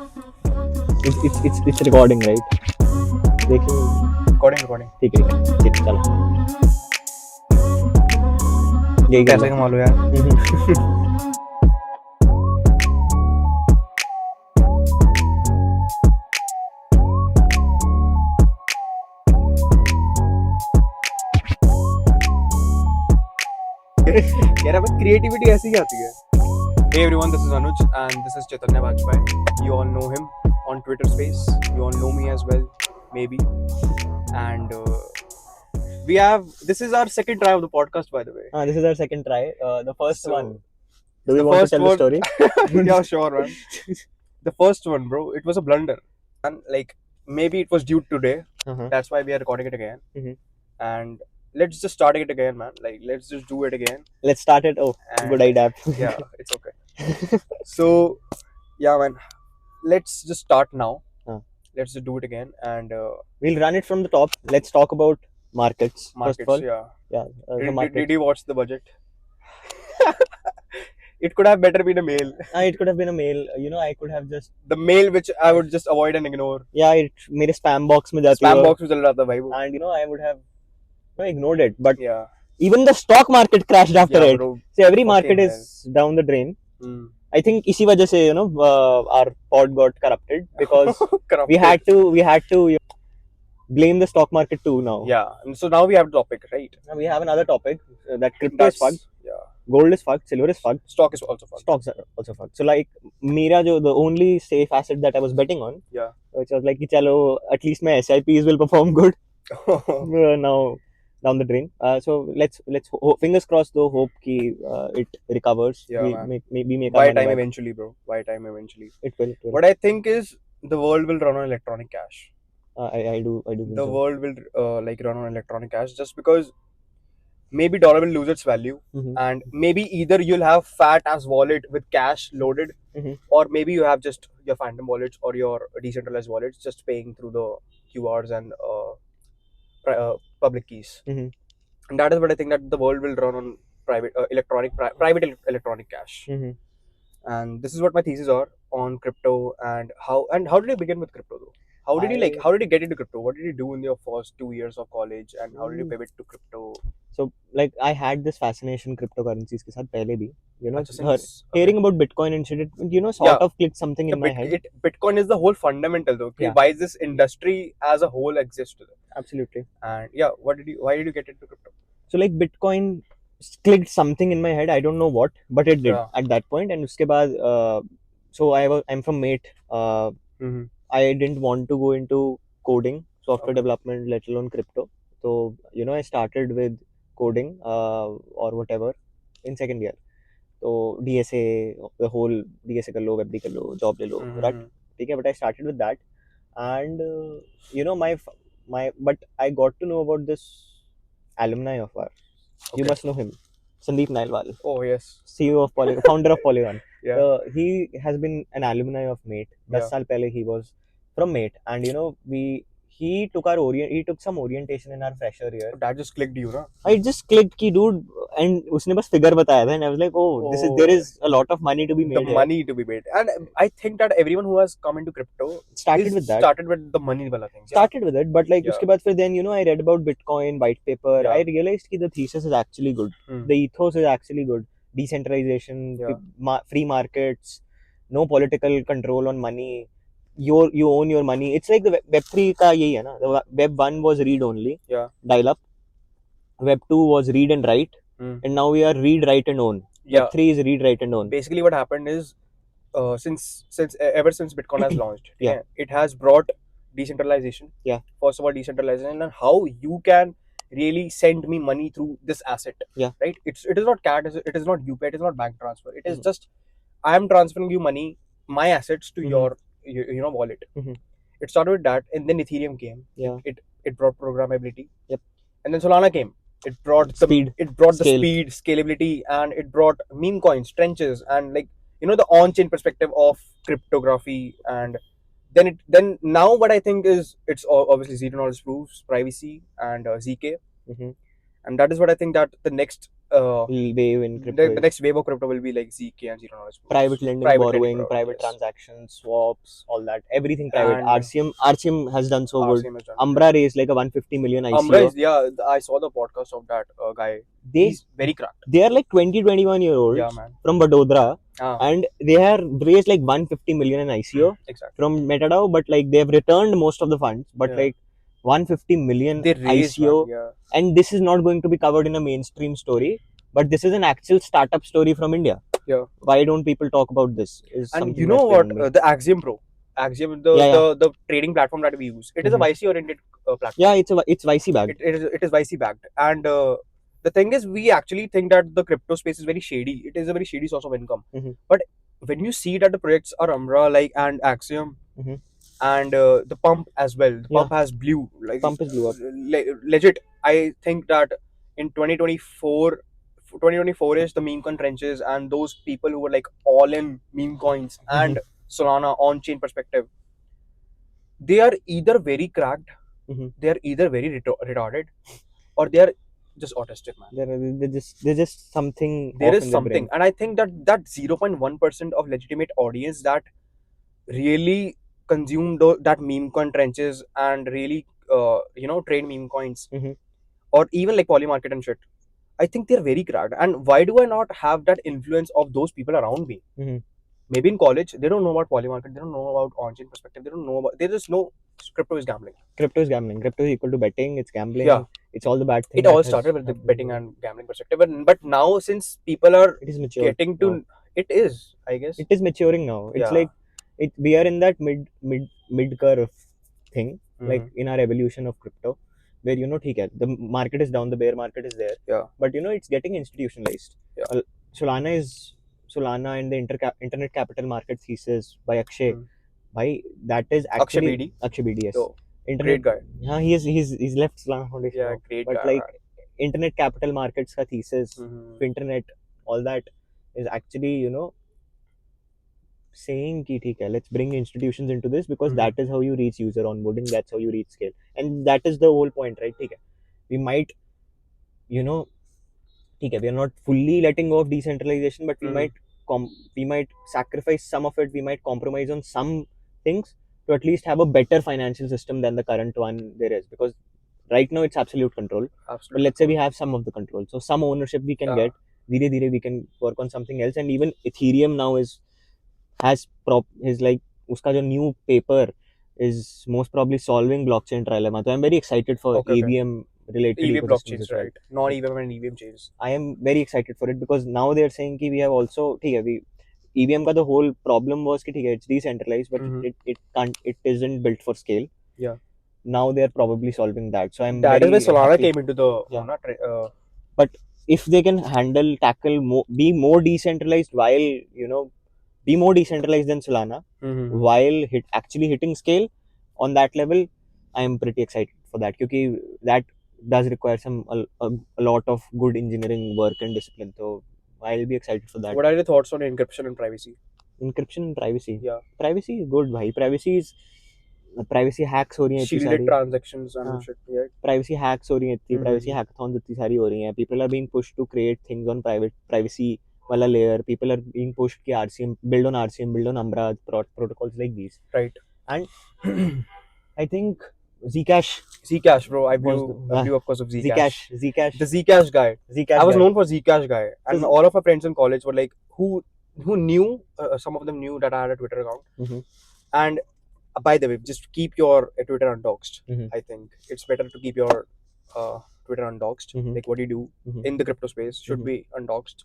It's recording, right? देखिए recording ठीक है चलो यही कैसे कमा लो यार कह रहा क्रिएटिविटी ऐसी ही आती है. Hey everyone, this is Anuj and this is Chaitanya Vajpayee. You all know him on Twitter Space. You all know me as well, maybe. And this is our second try of the podcast, by the way. This is our second try. The first So, one. Do you want to tell the story? Yeah, sure, man. The first one, bro, it was a blunder. And like, maybe it was due today. That's why we are recording it again. And let's just start it again, man. Like, let's just do it again. Let's start it. Oh, And good idea. yeah, it's okay. So, yeah, man. Let's just start now. Let's just do it again, and We'll run it from the top. Let's talk about markets. First of markets. all, Yeah. the markets. Did you watch the budget? It could have better been a mail. It could have been a mail. You know, I could have just The mail which I would just avoid and ignore. मेरे spam box में जाती Spam है. box में चल रहा था भाई वो. And you know, I would have ignored it. But Yeah. even the stock market crashed after Yeah, it. bro. So every Fucking market hell. is down the drain. Hmm. I think इसी वजह से you know our pod got corrupted because Corrupted. we had to you know, blame the stock market too now. Yeah. And so now we have a topic, right? Now we have another topic that crypto is fucked, Yeah. gold is fucked, silver is fucked, Stock is also fucked. stocks are also fucked. So like मेरा जो the only safe asset that I was betting on, Yeah. which was like कि चलो at least my SIPs will perform good. Now down the drain. So let's fingers crossed though, hope कि it recovers. Yeah, we man. maybe make By our money time back. eventually, bro. By time eventually. It will. What I think is the world will run on electronic cash. I do think The so. world will like run on electronic cash just because maybe dollar will lose its value, and maybe either you'll have fat as wallet with cash loaded, or maybe you have just your phantom wallets or your decentralized wallets just paying through the QRs and public keys. And that is what I think, that the world will run on private electronic cash. And this is what my thesis are on crypto, and how did you begin with crypto though? How did you get into crypto? What did you do in your first 2 years of college, and how did you pivot to crypto? So like I had this fascination cryptocurrencies के साथ पहले भी, you know, Since, hearing about Bitcoin and shit, it, you know, sort of clicked something in my head. Bitcoin is the whole fundamental though. Okay? Yeah. Why this industry as a whole exists? Absolutely. And yeah, why did you get into crypto? So like Bitcoin clicked something in my head. I don't know what, but it did at that point. And उसके बाद so I'm from MATE. I didn't want to go into coding, software development, let alone crypto. So you know, I started with coding or whatever in second year. तो DSA, the whole DSA कर लो, web कर लो, job ले लो, right? ठीक है, but I started with that, and you know but I got to know about this alumni of ours. You must know him, Sandeep Nailwal. Oh yes. CEO of Polygon, founder of Polygon. Yeah. He has been an alumni of MATE. 10 साल पहले he was from MATE, and you know he took some orientation in our fresher year. That just clicked you, na? It just clicked कि dude, and उसने बस figure बताया था, and I was like, oh, there is a lot of money to be made. The money to be made, and I think that everyone who has come into crypto started with the money wala thing. Started with it, but like उसके बाद फिर then you know I read about Bitcoin white paper. I realized कि the thesis is actually good. The ethos is actually good. Decentralization, free markets, no political control on money. You own your money. It's like the Web3 का यही है ना. The Web 1 was read only, dial up. Web 2 was read and write, and now we are read, write and own. Web 3 is read, write and own. Basically what happened is ever since Bitcoin has launched, it has brought decentralization. First of all, decentralization, and how you can really send me money through this asset. Right? It is not CAD, it is not UPI, it is not bank transfer. It is just I am transferring you money, my assets to your wallet. It started with that, and then Ethereum came. It brought programmability. And then Solana came. It brought the speed. It brought the speed, scalability, and it brought meme coins, trenches, and like you know the on-chain perspective of cryptography. And then now what I think is it's obviously zero knowledge proofs, privacy, and ZK. And that is what I think that the next wave in crypto the is next wave of crypto will be like ZK and zero knowledge proofs. private lending, Private borrowing, lending, private yes. transactions, swaps, all that, everything private. And RCM has done so good. RCM has done Umbra raised like a 150 million ICO. Umbra is, yeah, I saw the podcast of that guy. He's very cracked. They are like 20-21-year-olds Yeah, man. from Vadodara, Ah, and they have raised like 150 million in ICO exactly. from MetaDAO, but like they have returned most of the funds, but Yeah. like 150 million They raised, ICO, man, yeah. and this is not going to be covered in a mainstream story, but this is an actual startup story from India. Yeah. Why don't people talk about this? Is And something you know that's what? beyond me. The Axiom Pro, Axiom, the trading platform that we use, it is a YC oriented platform. Yeah, it's YC backed. It is YC backed, and the thing is, we actually think that the crypto space is very shady. It is a very shady source of income. But when you see that the projects are Umbra like and Axiom, and the Pump as well, the Pump has blew like Pump is blew up. Legit. I think that in 2024 is the meme coin trenches, and those people who were like all in meme coins and Solana on chain perspective, they are either very cracked, they are either very retarded, or they are just autistic, man. They're just something. There is something, and I think that 0.1% of legitimate audience that really consume that meme coin trenches and really trade meme coins, or even like Polymarket and shit, I think they're very cracked. And why do I not have that influence of those people around me? Maybe in college they don't know about Polymarket, they don't know about on-chain perspective, they just know crypto is gambling. Crypto is gambling. Crypto is equal to betting. It's gambling. Yeah. It's all the bad things. It all started with the betting and gambling perspective, but now since people are getting to, it is, I guess, it is maturing now. It's like we are in that mid curve thing, like in our evolution of crypto, where the market is down, the bear market is there. Yeah. But it's getting institutionalized. Yeah. Solana and the internet capital market thesis by Akshay. Why that is actually Akshay BD, yes. So, great guy. Yeah, he's left Solana Foundation. Yeah, now. great but guy. Like internet capital markets ka thesis, internet, all that is actually saying ki theek hai, let's bring institutions into this, because that is how you reach user onboarding, that's how you reach scale, and that is the whole point, right? Theek hai. We might we are not fully letting go of decentralization, but we might sacrifice some of it, we might compromise on some things to at least have a better financial system than the current one there is, because right now it's absolute control. But let's say we have some of the control, so some ownership we can get. Dheere we can work on something else, and even Ethereum now has like uska jo new paper is most probably solving blockchain trilemma. So I'm very excited for EVM related EVM blockchains, right? Non-EVM and EVM chains. I am very excited for it, because now they're saying ki we have also EVM ka the whole problem was ki it's decentralized, but it isn't built for scale. Yeah. Now they're probably solving that. So that is where Solana came into the but if they can tackle be more decentralized while be more decentralized than Solana, while actually hitting scale on that level, I am pretty excited for that, because that does require a lot of good engineering work and discipline. So I'll be excited for that. What are your thoughts on encryption and privacy? Encryption and privacy. Yeah. Privacy is good, bhai. Privacy hacks हो रही हैं, shielded transactions and shit, yeah. Privacy hacks हो रही हैं, privacy hackathons इतनी सारी हो रही हैं. People are being pushed to create things on privacy wala layer. People are being pushed ki RCM, build on Umbra, protocols like these. Right. And I think Zcash, bro. I blew of course of Zcash. Zcash. The Zcash guy. I was known for Zcash guy, and all of my friends in college were like, who knew, some of them knew that I had a Twitter account. And by the way, just keep your Twitter undoxed. I think it's better to keep your Twitter undoxed. Like what you do in the crypto space should be undoxed.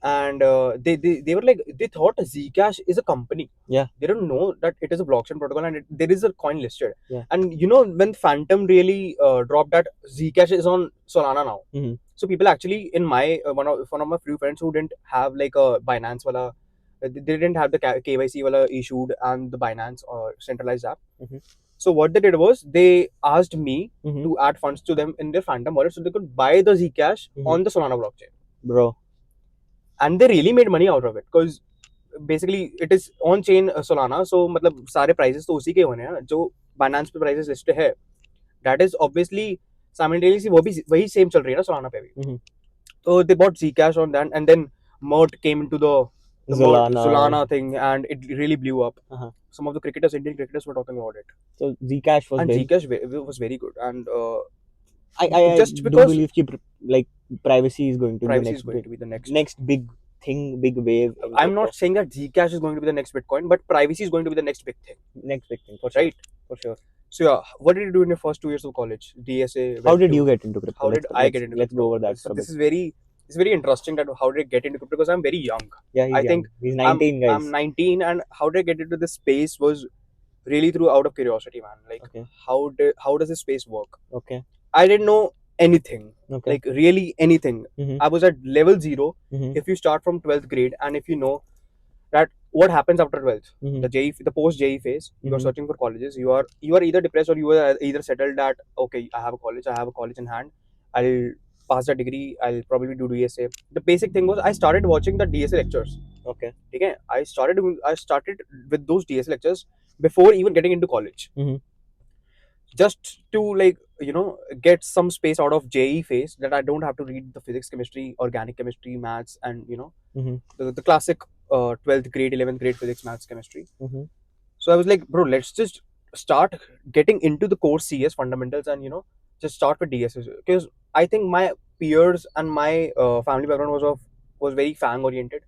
And they were like, they thought Zcash is a company. Yeah. They don't know that it is a blockchain protocol, and there is a coin listed. Yeah. And when Phantom really dropped that Zcash is on Solana now. So people actually, in my one of my few friends who didn't have like a Binance wala, they didn't have the KYC wala issued and the Binance or centralized app. So what they did was they asked me to add funds to them in their Phantom wallet so they could buy the Zcash on the Solana blockchain. Bro. And they really made money out of it, because basically it is on chain Solana, so मतलब सारे prices तो उसी के होने हैं जो Binance पे prices listed है. That is obviously simultaneously वही same चल रही है ना Solana पे भी. they bought Zcash on that, and then Mert came into the Zulana thing, and it really blew up. Some of the cricketers, Indian cricketers, were talking about it. So Zcash was And big. Zcash was very good, and I just do because believe like privacy is going to privacy be is going to be the next big thing, big wave. in I'm crypto. not saying that Zcash is going to be the next Bitcoin, but privacy is going to be the next big thing. Next big thing, for sure. Right? For sure. So yeah, what did you do in your first 2 years of college? DSA. How did you get into crypto? How did I get into Let's crypto? go over that for a This bit. is very interesting that how did I get into crypto, because I'm very young. Yeah, he's I young. think He's 19, guys. I'm 19, and how did I get into this space was really through out of curiosity, man. Like, Okay. how does this space work? Okay. I didn't know anything. Okay. Like really anything. I was at level 0. If you start from 12th grade, and if you know that what happens after 12th, the post JE phase, you are searching for colleges. You are either depressed, or you are either settled that okay, I have a college in hand, I'll pass the degree, I'll probably do DSA. The basic thing was I started watching the DSA lectures. Okay. I started with those DSA lectures before even getting into college. Just to like get some space out of JE phase, that I don't have to read the physics, chemistry, organic chemistry, maths, and the classic 12th grade, 11th grade physics, maths, chemistry. So I was like, bro, let's just start getting into the core CS fundamentals, and just start with DSS, because I think my peers and my family background was very FANG oriented.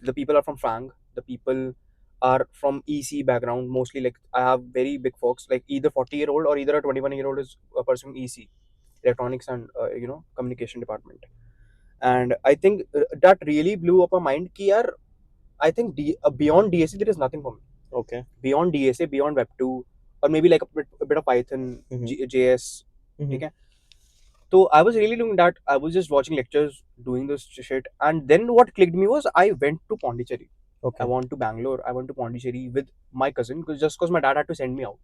The people are from FANG. The people are from EC background mostly. Like I have very big folks, like either 40-year-old or either a 21-year-old is a person from EC, electronics and communication department. And I think that really blew up my mind. Ki yaar, I think beyond DSA there is nothing for me. Okay. Beyond DSA, beyond Web 2, or maybe like a bit of Python, JS. Okay. So I was really doing that. I was just watching lectures, doing this shit, and then what clicked me was I went to Pondicherry. Okay. I went to Bangalore. I went to Pondicherry with my cousin, because my dad had to send me out.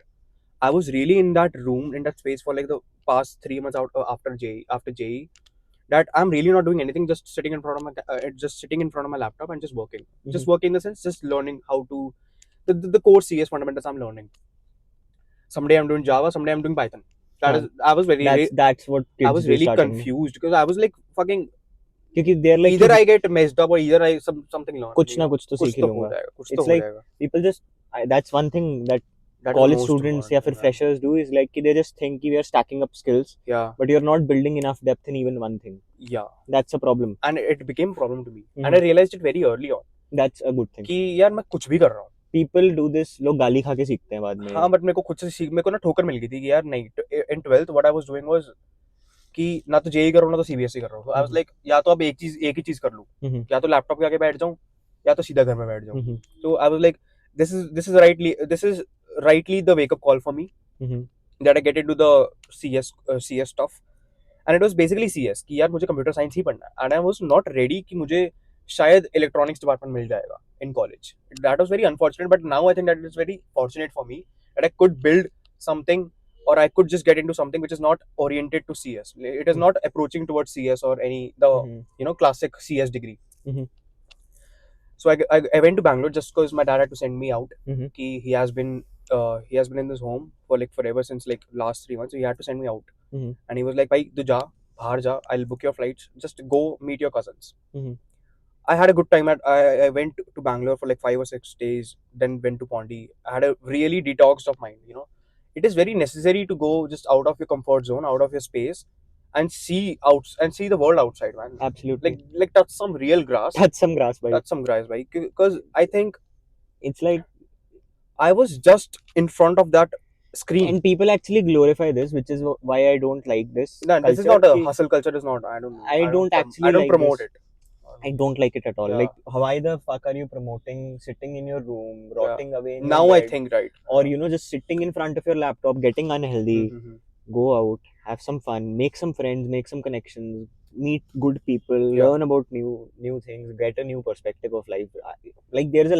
I was really in that room, in that space for like the past 3 months out after JE, that I'm really not doing anything, just sitting in front of my laptop and just working. Just working in the sense, just learning how to the core CS fundamentals I'm learning. Someday I'm doing Java, someday I'm doing Python. That's what kids I was really confused, because I was like fucking. They're like either I get messed up, or either I something learn. कुछ ना कुछ तो सीख ही लूंगा. It's like people just that's one thing that college students या फिर freshers do, is like they just think we are stacking up skills. Yeah. But you're not building enough depth in even one thing. Yeah. That's a problem. And it became a problem to me. And I realized it very early on. That's a good thing. कि यार मैं कुछ भी कर रहा हूँ. People do this, लोग गाली खा के सीखते हैं बाद में. हाँ, but मेरे को ना ठोकर मिल गई थी कि यार नहीं. In 12th what I was doing was कि ना तो JEE कर रहा हूँ, ना तो CBSE कर रहा हूँ. I was like, या तो अब एक ही चीज कर लूँ, या तो लैपटॉप के आगे बैठ जाऊँ, या तो सीधा घर में बैठ जाऊँ. So I was like, this is rightly the wake up call for me, that I get into the CS stuff, and it was basically CS कि यार मुझे कंप्यूटर साइंस ही पढ़ना है, and I was not ready कि मुझे शायद electronics department मिल जाएगा in college. That was very unfortunate, but now I think that it's very fortunate for me that I could build something, or I could just get into something which is not oriented to CS. It is not approaching towards CS or any classic CS degree. So I went to Bangalore just because my dad had to send me out. He has been in this home for like forever, since like last 3 months. So he had to send me out, and he was like, "Bhai, tu ja, bahar ja. I'll book your flights. Just go meet your cousins." I had a good time. I went to Bangalore for like 5 or 6 days, then went to Pondi. I had a really detoxed of mind. It is very necessary to go just out of your comfort zone, out of your space, and see the world outside, man. Absolutely. Like touch some real grass. Touch some grass, bhai. Touch some grass, bhai. Because I think it's like I was just in front of that screen, and people actually glorify this, which is why I don't like this. No, this is not a hustle culture. Is not. I don't know. I don't promote this. it. I don't like it at all. Yeah. Like, why the fuck are you promoting sitting in your room, rotting away in now your bed, bed, I think, right? or just sitting in front of your laptop, getting unhealthy. Go out, have some fun, make some friends, make some connections, meet good people, learn about new things, get a new perspective of life. Like, there's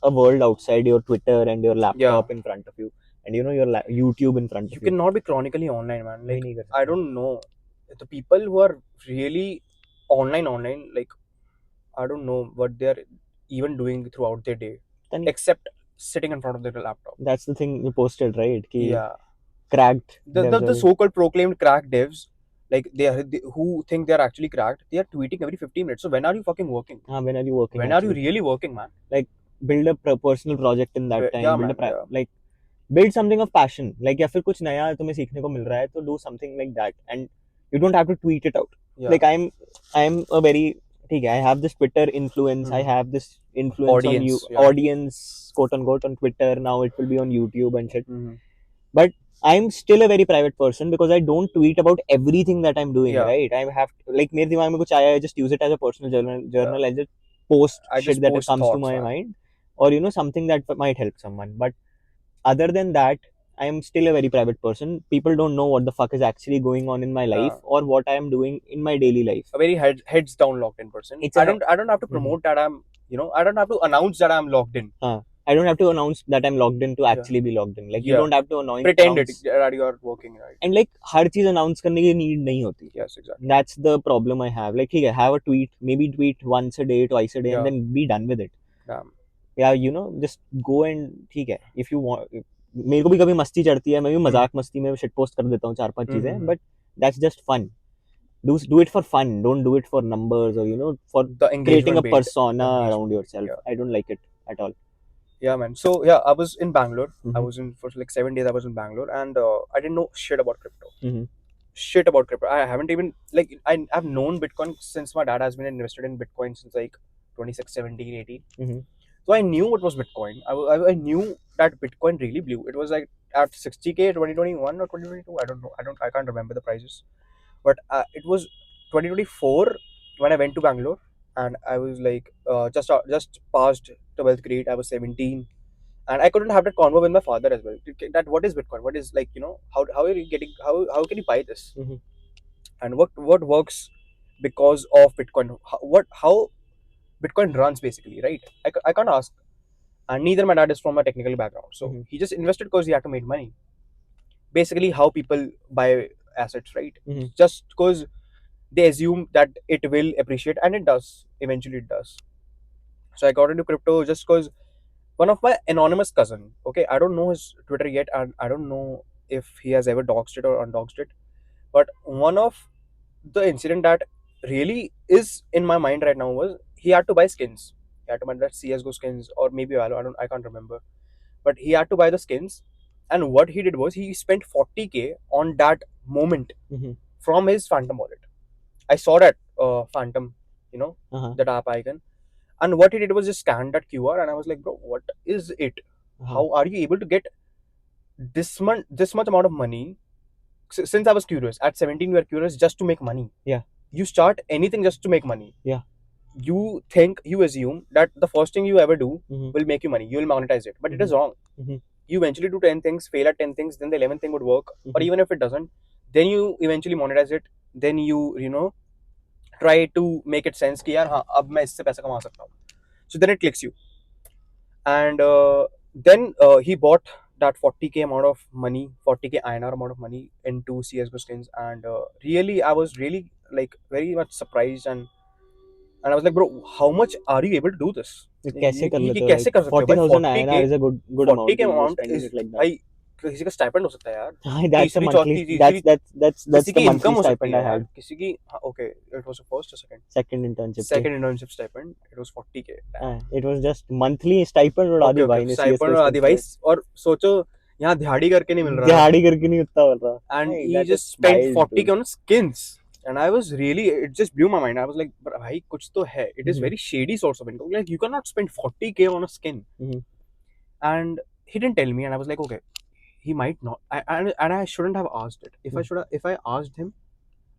a world outside your Twitter and your laptop in front of you, and your YouTube in front of you. You cannot be chronically online, man. Like, I don't know, the people who are really online, like, I don't know what they're even doing throughout their day, except sitting in front of their laptop. That's the thing you posted, right? Cracked. The so-called proclaimed cracked devs, like who think they are actually cracked, they are tweeting every 15 minutes. So when are you fucking working? When are you working? When are you really working, man? Like build a personal project in that time. Yeah, build man, like build something of passion. Like या फिर कुछ नया तुम्हें सीखने को मिल रहा है तो do something like that, and you don't have to tweet it out. Yeah. Like I'm a very ठीक है, I have this Twitter influence. I have this influence Audience, on audience, quote unquote, on Twitter. Now it will be on YouTube and shit. But I'm still a very private person because I don't tweet about everything that I'm doing. Yeah. Right? I have like मेरे दिमाग में कुछ आया, I just use it as a personal journal. I just post shit that post comes thoughts, to my man. mind, or you know, something that might help someone. But other than that, I am still a very private person. People don't know what the fuck is actually going on in my life or what I am doing in my daily life. A very heads down locked in person. I don't have to promote that I'm, you know, I don't have to announce that I'm logged in. I don't have to announce that I'm logged in to actually be logged in. Like you don't have to pretend it that you're working, right? And like हर चीज announce करने की need नहीं होती. Yes, exactly. That's the problem I have. Like ठीक है, have a tweet, maybe tweet once a day, twice a day, and then be done with it. Yeah, you know, just go and ठीक है. If you want, मेरे को भी कभी मस्ती चढ़ती है, मैं भी मजाक मस्ती में shit post कर देता हूँ 4-5 चीजें, but that's just fun. Do it for fun. Don't do it for numbers or you know for creating a persona around yourself. I don't like it at all. Yeah, man. So yeah, I was in Bangalore. I was in for like 7 days. I was in Bangalore, and I didn't know shit about crypto. Shit about crypto. I haven't even like I've known Bitcoin since my dad has been invested in Bitcoin since like 2017, 18. So I knew what was Bitcoin. I knew that Bitcoin really blew. It was like at 60K 2021 or 2022. I don't know. I can't remember the prices, but it was 2024 when I went to Bangalore. And I was like, just passed 12th grade. I was 17, and I couldn't have that convo with my father as well. That what is Bitcoin? What is, like, you know, how are you getting, how can you buy this? And what works because of Bitcoin? How Bitcoin runs basically, right? I can't ask. And neither my dad is from a technical background, so he just invested because he had to make money. Basically, how people buy assets, right? Just because they assume that it will appreciate, and it does. Eventually it does. So I got into crypto just because one of my anonymous cousin, okay, I don't know his Twitter yet, and I don't know if he has ever doxed it or undoxed it, but one of the incident that really is in my mind right now was he had to buy skins. He had to buy that CSGO skins, or maybe Valo, I can't remember, but he had to buy the skins. And what he did was he spent 40K on that moment from his Phantom wallet. I saw that Phantom, you know, that app icon. And what he did was just scan that QR, and I was like, bro, what is it? How are you able to get this much amount of money? Since I was curious, at 17, you are curious just to make money. Yeah. You start anything just to make money. Yeah. You assume that the first thing you ever do will make you money. You will monetize it. But it is wrong. You eventually do 10 things, fail at 10 things, then the 11th thing would work. Or even if it doesn't, then you eventually monetize it. Then you know, try to make it sense कि यार हाँ अब मैं इससे पैसा कमा सकता हूँ. So then it clicks you. And then he bought that 40K amount of money, 40K INR amount of money into CSGO skins. And really, I was really like very much surprised, and I was like, bro, how much are you able to do this? कैसे कर लेते हो? कैसे कर सकते हो? 40,000 INR is a good amount. 40K amount is like that. भाई किसी का स्टाइपेंड हो सकता है यार. That's the monthly. That's the monthly stipend I had. किसी की okay, it was a first or second. Second internship. Second internship stipend. It was 40K. It was just monthly stipend और आदि भाई ने stipend और आदि भाई. और सोचो यहाँ दिहाड़ी करके नहीं मिल रहा. दिहाड़ी करके नहीं उतना मिल रहा. And he just spent 40K on skins. And I was really, it just blew my mind. I was like, bhai, kuch to hai. It is very shady source of income. Like, you cannot spend 40K on a skin. And he didn't tell me, and I was like, okay, he might not. And I shouldn't have asked it. If I asked him,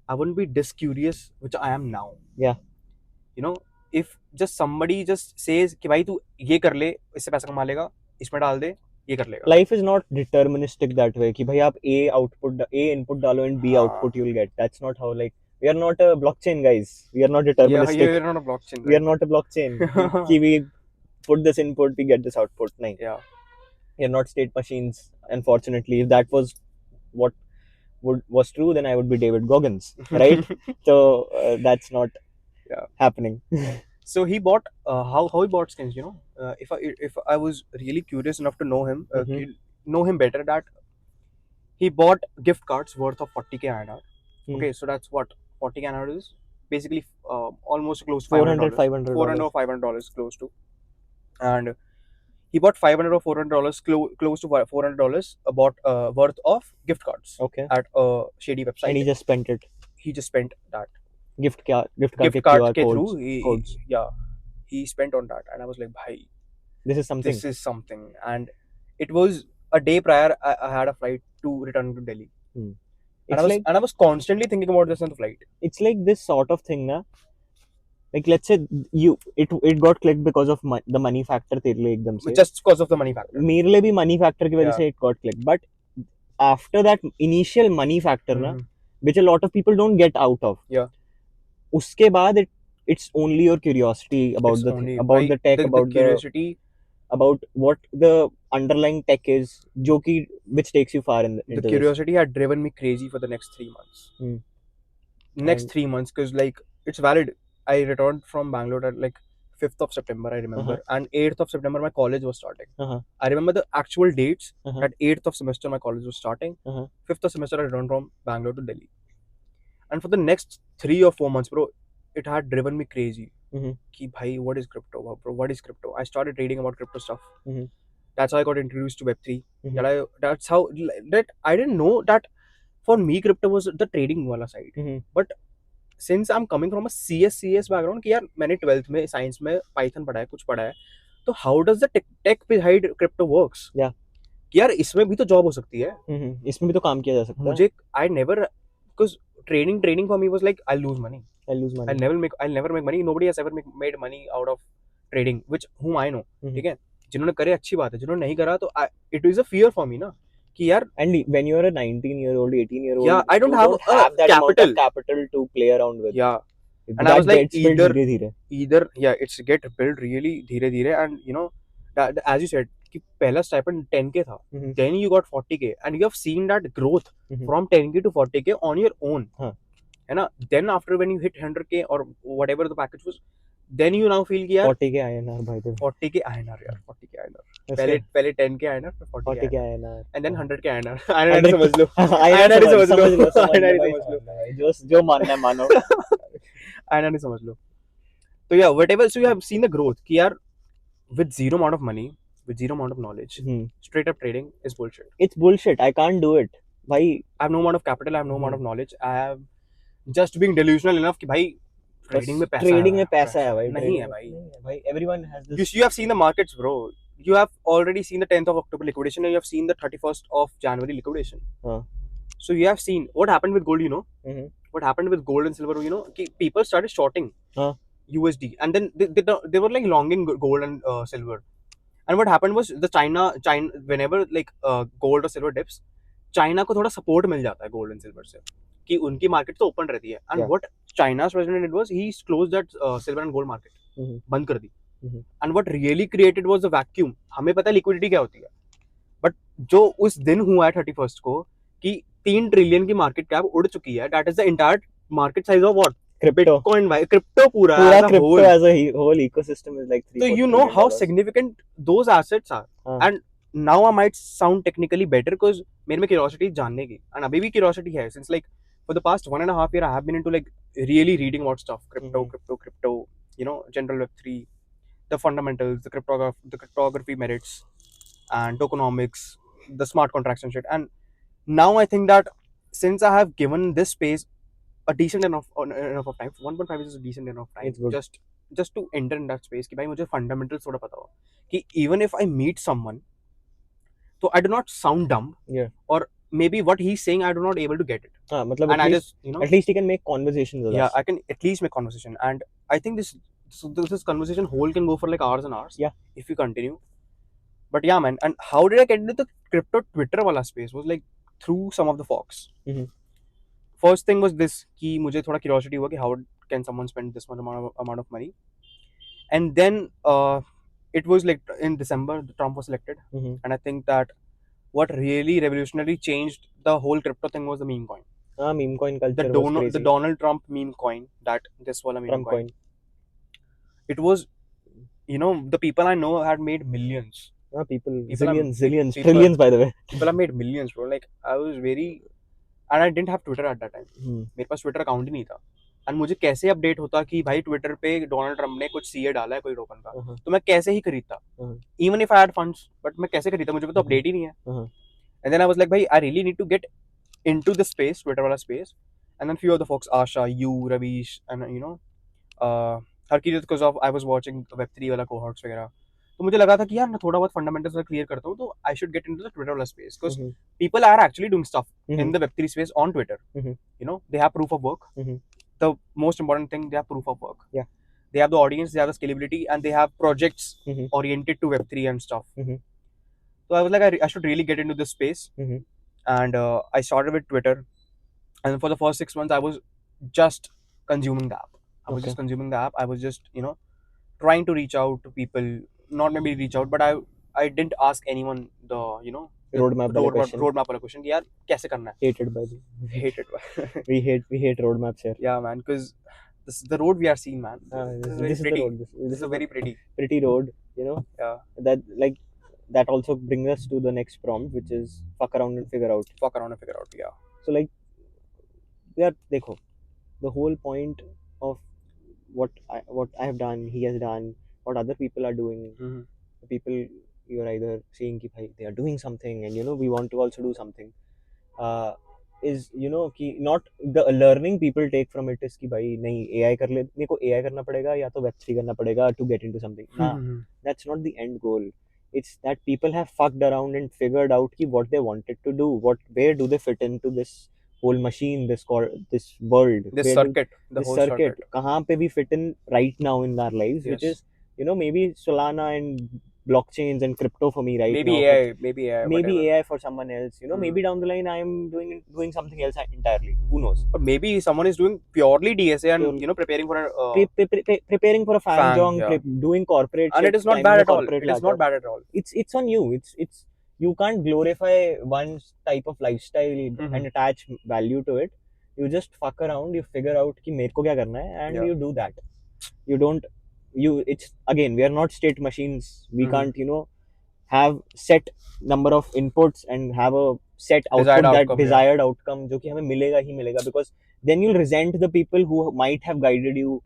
I wouldn't be this curious, which I am now. Yeah. You know, if just somebody just says कि भाई तू ये कर ले, इससे पैसा कमा लेगा, इसमें डाल दे, ये कर लेगा. Life is not deterministic that way कि भाई आप A input डालो and B output you'll get. That's not how, like, we are not a blockchain, guys. We are not deterministic. Yeah, we are not a blockchain. We are not a blockchain. कि we put this input, we get this output. नहीं. Yeah. We are not state machines. Unfortunately, if that was what was true, then I would be David Goggins, right? So that's not happening. So he bought how he bought skins, you know. If I was really curious enough to know him, know him better, that he bought gift cards worth of 40K INR Okay, so that's what 40k an hour is basically almost close to 400 $500, $500 $400 or $500 close to. And he bought $500 or $400 close to $400 about worth of gift cards Okay. at a shady And website. he just spent it. He just spent that Gift card gift ke card QR ke codes. through. codes. Yeah, he spent on that, and I was like, "Bhai, This is something. this is something." And it was a day prior. I had a flight to return to Delhi, and It's I was constantly thinking about this on the flight. it's like this sort of thing, na? Like let's say it got clicked because of the money factor तेरे लिए एकदम से. Just because of the money factor. मेरे लिए भी money factor की वजह Yeah. से it got clicked. But after that initial money factor ना, which a lot of people don't get out of. Yeah. उसके बाद it's only your curiosity about It's the only about by the tech, about the curiosity, about what the underlying tech is, जो कि which takes you far into the this. curiosity had driven me crazy for the next 3 months. Next And- 3 months, because like it's valid. I returned from Bangalore at like 5th of September, I remember, and 8th of September my college was starting. I remember the actual dates. At 8th of semester my college was starting. 5th of semester I returned from Bangalore to Delhi, and for the next 3 or 4 months, bro, it had driven me crazy. Ki bhai, what is crypto, bro? What is crypto? I started reading about crypto stuff. That's how I got introduced to Web3. That's how that I didn't know that for me crypto was the trading wala side. But since I'm coming from a CS background कि यार मैंने 12th में science में Python पढ़ा है, कुछ पढ़ा है, तो how does the tech behind crypto works? Yeah. कि यार इसमें भी तो जॉब हो सकती है, इसमें भी तो काम किया जा सकता है. मुझे I never, because trading for me was like I'll lose money. I'll never make money. Nobody has ever made money out of trading, which whom I know. ठीक है, जिन्होंने करे अच्छी बात है, जिन्होंने नहीं करा तो it is a fear for me ना कि यार. And when you are a 19-year-old, 18-year-old, yeah, I don't have that capital. amount of capital to play around with. Yeah. And that I was like, gets built धीरे-धीरे. yeah, it's get built really धीरे-धीरे, and you know that as you said कि पहला stipend 10k था, then you got 40k, and you have seen that growth from 10k to 40k on your own. है ना? Then after when you hit 100k or whatever the package was, then you now feel कि यार 40k INR भाई तो 40k INR यार 40k INR पहले 10k INR फिर 40k INR and then 100k INR INR समझ लो INR समझ लो जो मानना है मानो INR समझ लो. तो yeah, whatever, so you have seen the growth कि यार with zero amount of money, with zero amount of knowledge, straight up trading is bullshit. It's bullshit. I can't do it. भाई I have no amount of capital, I have no amount of knowledge, I have just being delusional enough कि भाई trading में पैसा है भाई. नहीं है भाई. Everyone has this. You have seen the markets, bro. You have already seen the 10th of October liquidation, and you have seen the 31st of January liquidation. So you have seen what happened with gold, you know. What happened with gold and silver, you know. People started shorting USD, and then they were like longing gold and silver. And what happened was the China whenever like gold or silver dips, China को थोड़ा support मिल जाता है gold and silver से कि उनकी market तो open रहती है. And what China's president did was he closed that silver and gold market, बंद कर दी. And what really created was a vacuum. हमें पता है liquidity क्या होती है, but जो उस दिन हुआ है 31st को कि 3 ट्रिलियन की market cap उड़ चुकी है, that is the entire market size of what? Crypto. Bitcoin, crypto पूरा crypto as a whole ecosystem is like 3. So you know how significant those assets are. And now I might sound technically better because मेरे में curiosity जानने की, and अभी भी curiosity है, since like for the past 1.5 years I have been into like really reading about stuff, crypto, you know, general Web3, the fundamentals, the cryptography merits, and tokenomics, the smart contracts and shit. And now I think that since I have given this space a decent enough of time, 1.5 is a decent enough time just to enter in that space कि भाई मुझे fundamentals थोड़ा पता हो कि even if I meet someone, so I do not sound dumb, or maybe what he's saying I do not able to get it. मतलब and I just, you know, at least he can make conversations with us. I can at least make conversation, and I think this conversation whole can go for like hours and hours if you continue. But yeah, man, and how did I get into the crypto Twitter wala space was like through some of the folks. First thing was this कि मुझे थोड़ा curiosity हुआ कि how can someone spend this much amount of money, and then it was like in December Trump was elected, and I think that what really revolutionarily changed the whole crypto thing was the meme coin. Meme coin culture was crazy. The Donald Trump meme coin, that this wala meme Trump coin. It was, you know, the people I know had made millions. People zillions, trillions by the way. People have made millions, bro. Like I was very and I didn't have Twitter at that time. मेरे पास Twitter account ही नहीं था. And मुझे कैसे update होता कि भाई Twitter पे Donald Trump ने कुछ सीए डाला है कोई टोकन का, तो मैं कैसे ही खरीदता, even if I had funds, but मैं कैसे खरीदता, मुझे तो अपडेट ही नहीं है. And then I was like भाई I really need to get into the space, Twitter वाला space. And then few of the folks, Asha, you, Ravish, and Harkirat, because of I was watching वेब3 वाला कोहॉर्ट्स वगैरह. तो मुझे लगा था कि यार मैं थोड़ा बहुत फंडामेंटल्स क्लियर करता हूँ, तो I should get into the Twitter वाला space, because people are actually doing stuff in the Web3 space on Twitter. They have proof of work. The most important thing, they have proof of work. Yeah. They have the audience, they have the scalability, and they have projects oriented to Web3 and stuff. So I was like, I should really get into this space. And I started with Twitter. And for the first 6 months, I was just consuming the app. I was just consuming the app. I was just, trying to reach out to people. Not maybe reach out, but I didn't ask anyone the, roadmap वाला question कि यार कैसे करना है. Hated by we hate roadmaps here. Yeah, man, because this is the road we are seeing, man. This is the road. This is a very pretty road, Yeah. That also brings us to the next prompt, which is fuck around and figure out. Yeah. So देखो, the whole point of what I have done, he has done, what other people are doing, the people you're either seeing कि भाई they are doing something, and we want to also do something, is कि not the learning people take from it is कि भाई नहीं AI कर ले, मेरे को AI करना पड़ेगा या तो Web3 करना पड़ेगा to get into something. That's not the end goal. It's that people have fucked around and figured out कि what they wanted to do, where do they fit into this whole machine, this world, this circuit, circuit kahan pe we fit in right now in our lives. Yes. Which is maybe Solana and blockchains and crypto for me right maybe now. Maybe AI for someone else. Maybe down the line I am doing something else entirely. Who knows? Or maybe someone is doing purely DSA and preparing for a preparing for a fan jong, doing corporate, and it is not bad at all. It is not bad at all. It's on you. It's you can't glorify one type of lifestyle and attach value to it. You just fuck around, you figure out कि मेरे को क्या करना है, and you do that. You don't. It's again, we are not state machines. We can't have set number of inputs and have a set output, desired outcome जो कि हमें मिलेगा ही मिलेगा, because then you'll resent the people who might have guided you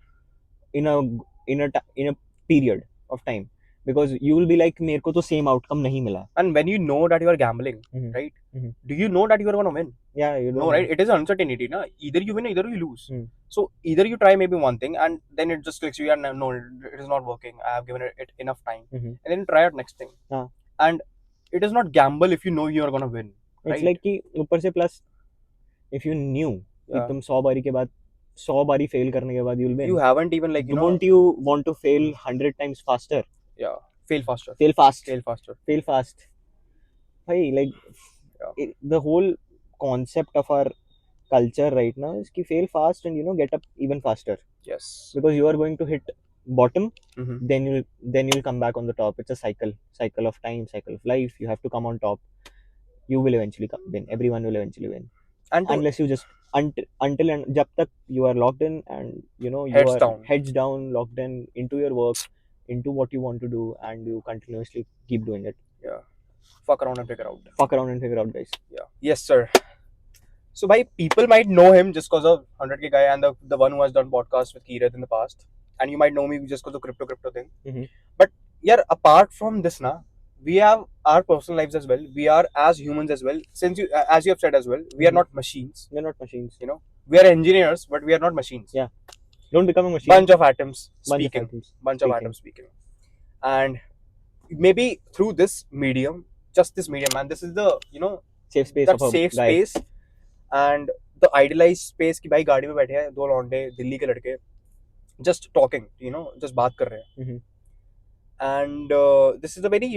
in a period of time, because you will be like मेरे को तो same outcome नहीं मिला. And when you know that you are gambling, right? Do you know that you are going to win? Yeah, you don't know, right? It is uncertainty, na? Either you win, either you lose. So either you try maybe one thing and then it just clicks you and no, it is not working. I have given it enough time, and then try out next thing. And it is not gamble if you know you are going to win. Right? It's like कि ऊपर से plus if you knew कि तुम 100 बारी के बाद 100 बारी fail करने के बाद you'll win. You haven't even don't you want to fail 100 times faster? Yeah, fail faster. Fail fast. Hey, the whole concept of our culture right now is to fail fast and get up even faster. Yes. Because you are going to hit bottom, then you'll come back on the top. It's a cycle of time, cycle of life. You have to come on top. You will eventually win. Everyone will eventually win. Unless you just until and jab tak you are locked in and you are heads down, locked in into your work, into what you want to do, and you continuously keep doing it. Yeah. Fuck around and figure out, guys. Yeah. Yes, sir. So, people might know him just because of 100K guy and the one who has done podcasts with Kirat in the past. And you might know me just because of crypto thing. But, yeah, apart from this, we have our personal lives as well. We are as humans as well. Since as you have said as well, we are not machines. We are not machines. We are engineers, but we are not machines. Yeah. Don't become a machine. Bunch of atoms speaking. And maybe through this medium, just this medium, man, this is the, safe space. That safe space and the idealized space कि भाई गाड़ी में बैठे हैं 2 लौंडे दिल्ली के लड़के just talking, just बात कर रहे हैं. And this is a very,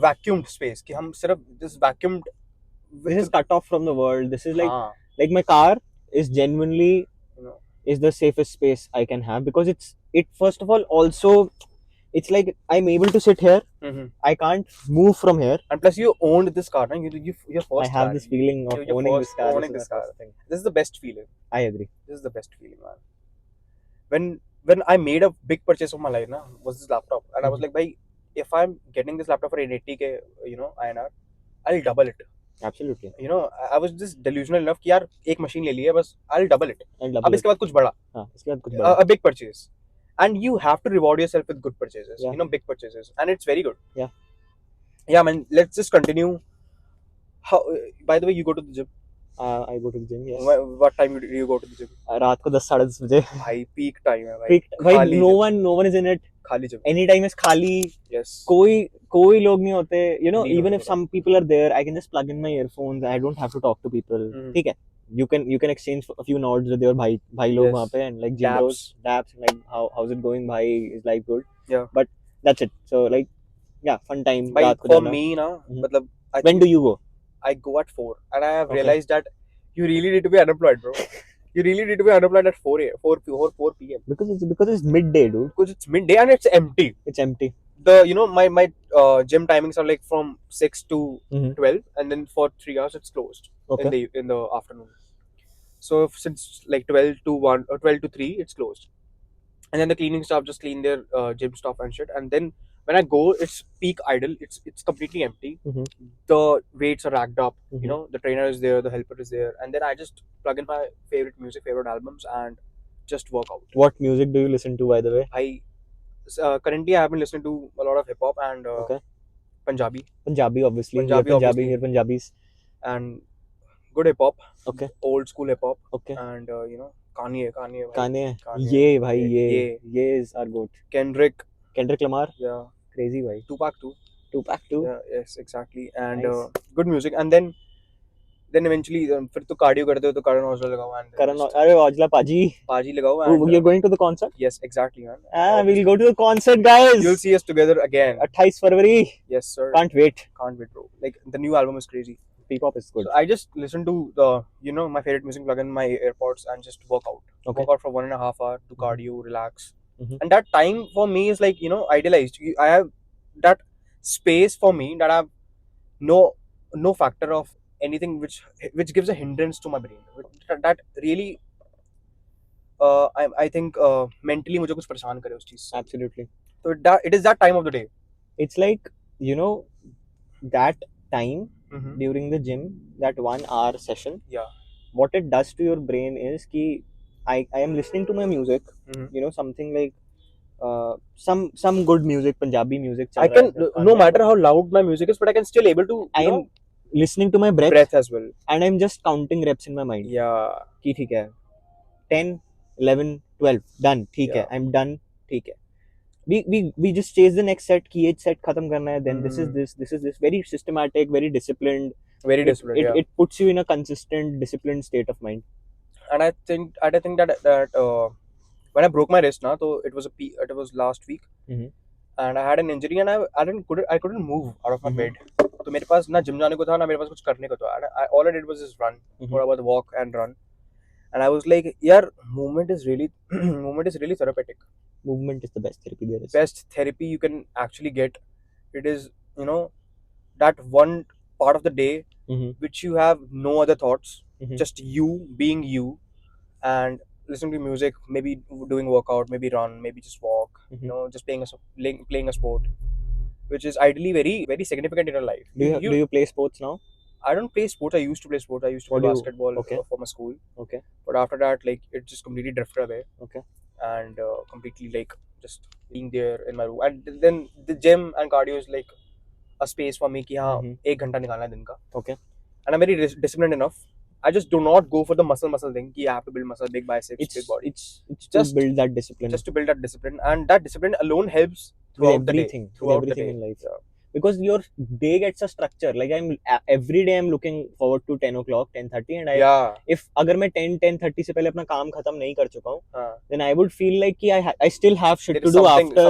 vacuumed space कि हम सिर्फ this vacuumed. This is cut off from the world. This is like my car is genuinely is the safest space I can have, because it first of all also it's like I'm able to sit here. I can't move from here. And plus you owned this car, no? Your first I have car. This feeling of owning this car. This is the best feeling. I agree. This is the best feeling, man. When I made a big purchase of my life, was this laptop. And I was like, bhai, if I'm getting this laptop for 80K, INR, I'll double it. Absolutely. You know, I was just delusional enough कि यार एक machine ले ली है बस, I'll double it. And अब double इसके it. बाद कुछ बड़ा, हाँ, इसके बाद कुछ बड़ा. a big purchase, and you have to reward yourself with good purchases. Yeah. You know, big purchases, and it's very good. Yeah. Yeah, man. Let's just continue. How? By the way, you go to the gym. I go to the gym. Yes. What time do you go to the gym? रात को 10 साढ़े 10 बजे. भाई peak time है भाई. Peak, भाई खाली no gym. one is in it. खाली gym. Any time is खाली. Yes. कोई लोग नहीं होते. You know, नहीं even होते. if some people are there, I can just plug in my earphones. I don't have to talk to people. ठीक है. You can exchange a few nods with your भाई लोग Yes. वहाँ पे, and like gym bros, daps, like how's it going, भाई, is life good? Yeah. But that's it. So like, yeah, fun time. Bhai, रात को for जाना. me ना, मतलब When do you go? I go at 4, and I have Okay. realized that you really need to be unemployed, bro. You really need to be unemployed at 4 p.m. Because it's midday, dude. Because it's midday and it's empty. It's empty. You know, my gym timings are like from 6 to 12, and then for 3 hours it's closed. Okay. In the afternoon. So since like 12 to 1 or 12 to 3 it's closed, and then the cleaning staff just clean their gym stuff and shit, and then when I go it's peak idle. It's completely empty. The weights are racked up. You know, the trainer is there, the helper is there, and then I just plug in my favorite music, favorite albums, and just work out. What music do you listen to, by the way? Currently I have been listening to a lot of hip hop and Okay. Punjabi, Obviously. Punjabi, obviously. Here Punjabis. and good hip hop. Okay. Old school hip hop. Okay. And you know, Kanye, bhai. Kanye. Kanye. ये भाई Ye. ये is our goat. Kendrick. Kendrick Lamar. Yeah. Crazy भाई. Tupac too. Tupac too. Yeah, yes, exactly. And Nice. good music. And then eventually फिर तो cardio करते हो तो Karan Aujla लगाओ and Karan, अरे औजला पाजी. पाजी लगाओ and You're going to the concert? yes, exactly, man. We'll go to the concert, guys. You'll see us together again. 28 February. Yes, sir. Can't wait. Can't wait, bro. Like the new album is crazy. P-pop is good. So I just listen to my favorite music plug in my AirPods and just work out. Okay. Work out for 1.5 hours, do cardio, relax. Mhm. And that time for me is like, idealized. I have that space for me that I have no factor of anything which gives a hindrance to my brain. That really I think mentally मुझे कुछ परेशान करे उस चीज से. Absolutely. So it is that time of the day. It's like, that time Mhm. during the gym, that 1 hour session, Yeah. what it does to your brain is कि I am listening to my music, Mhm. something like some good music, Punjabi music. I can, no matter how loud my music is, but I can still able to. I am listening to my breath as well. and I'm just counting reps in my mind. Yeah. कि ठीक है 10, 11, 12 done, ठीक है, Yeah. I'm done, ठीक है. We just chase the next set कि ये set खत्म करना है, then this is this, very systematic, very disciplined. Very disciplined. It puts you in a consistent, disciplined state of mind. And I think that when I broke my wrist now, so it was last week, and I had an injury and I couldn't move out of my bed. तो मेरे पास ना gym जाने को था ना मेरे पास कुछ करने को था. And all I did was just run, or about walk and run. And I was like, yeah, movement is really therapeutic. Movement is the best therapy there is. Best therapy you can actually get. It is, that one part of the day which you have no other thoughts, just you being you, and listening to music, maybe doing workout, maybe run, maybe just walk, just playing a sport, which is ideally very, very significant in your life. Do you play sports now? I don't play sports. I used to play sports. I used to play basketball for my school. Okay. But after that, like, it just completely drifted away. Okay. And completely, like, just being there in my room. And then the gym and cardio is like a space for me कि हाँ 1 घंटा निकालना है दिन का. Okay. And I'm very disciplined enough. I just do not go for the muscle thing. कि I have to build muscle, big biceps, big body. It's just to build that discipline. Just to build that discipline, and that discipline alone helps throughout the day. Throughout everything in life. Yeah. Because your day gets a structure. Like every day I'm looking forward to 10 o'clock, 10:30, and if अगर मैं 10:30 से पहले अपना काम खत्म नहीं कर चुका हूँ, then I would feel like कि I still have shit to do after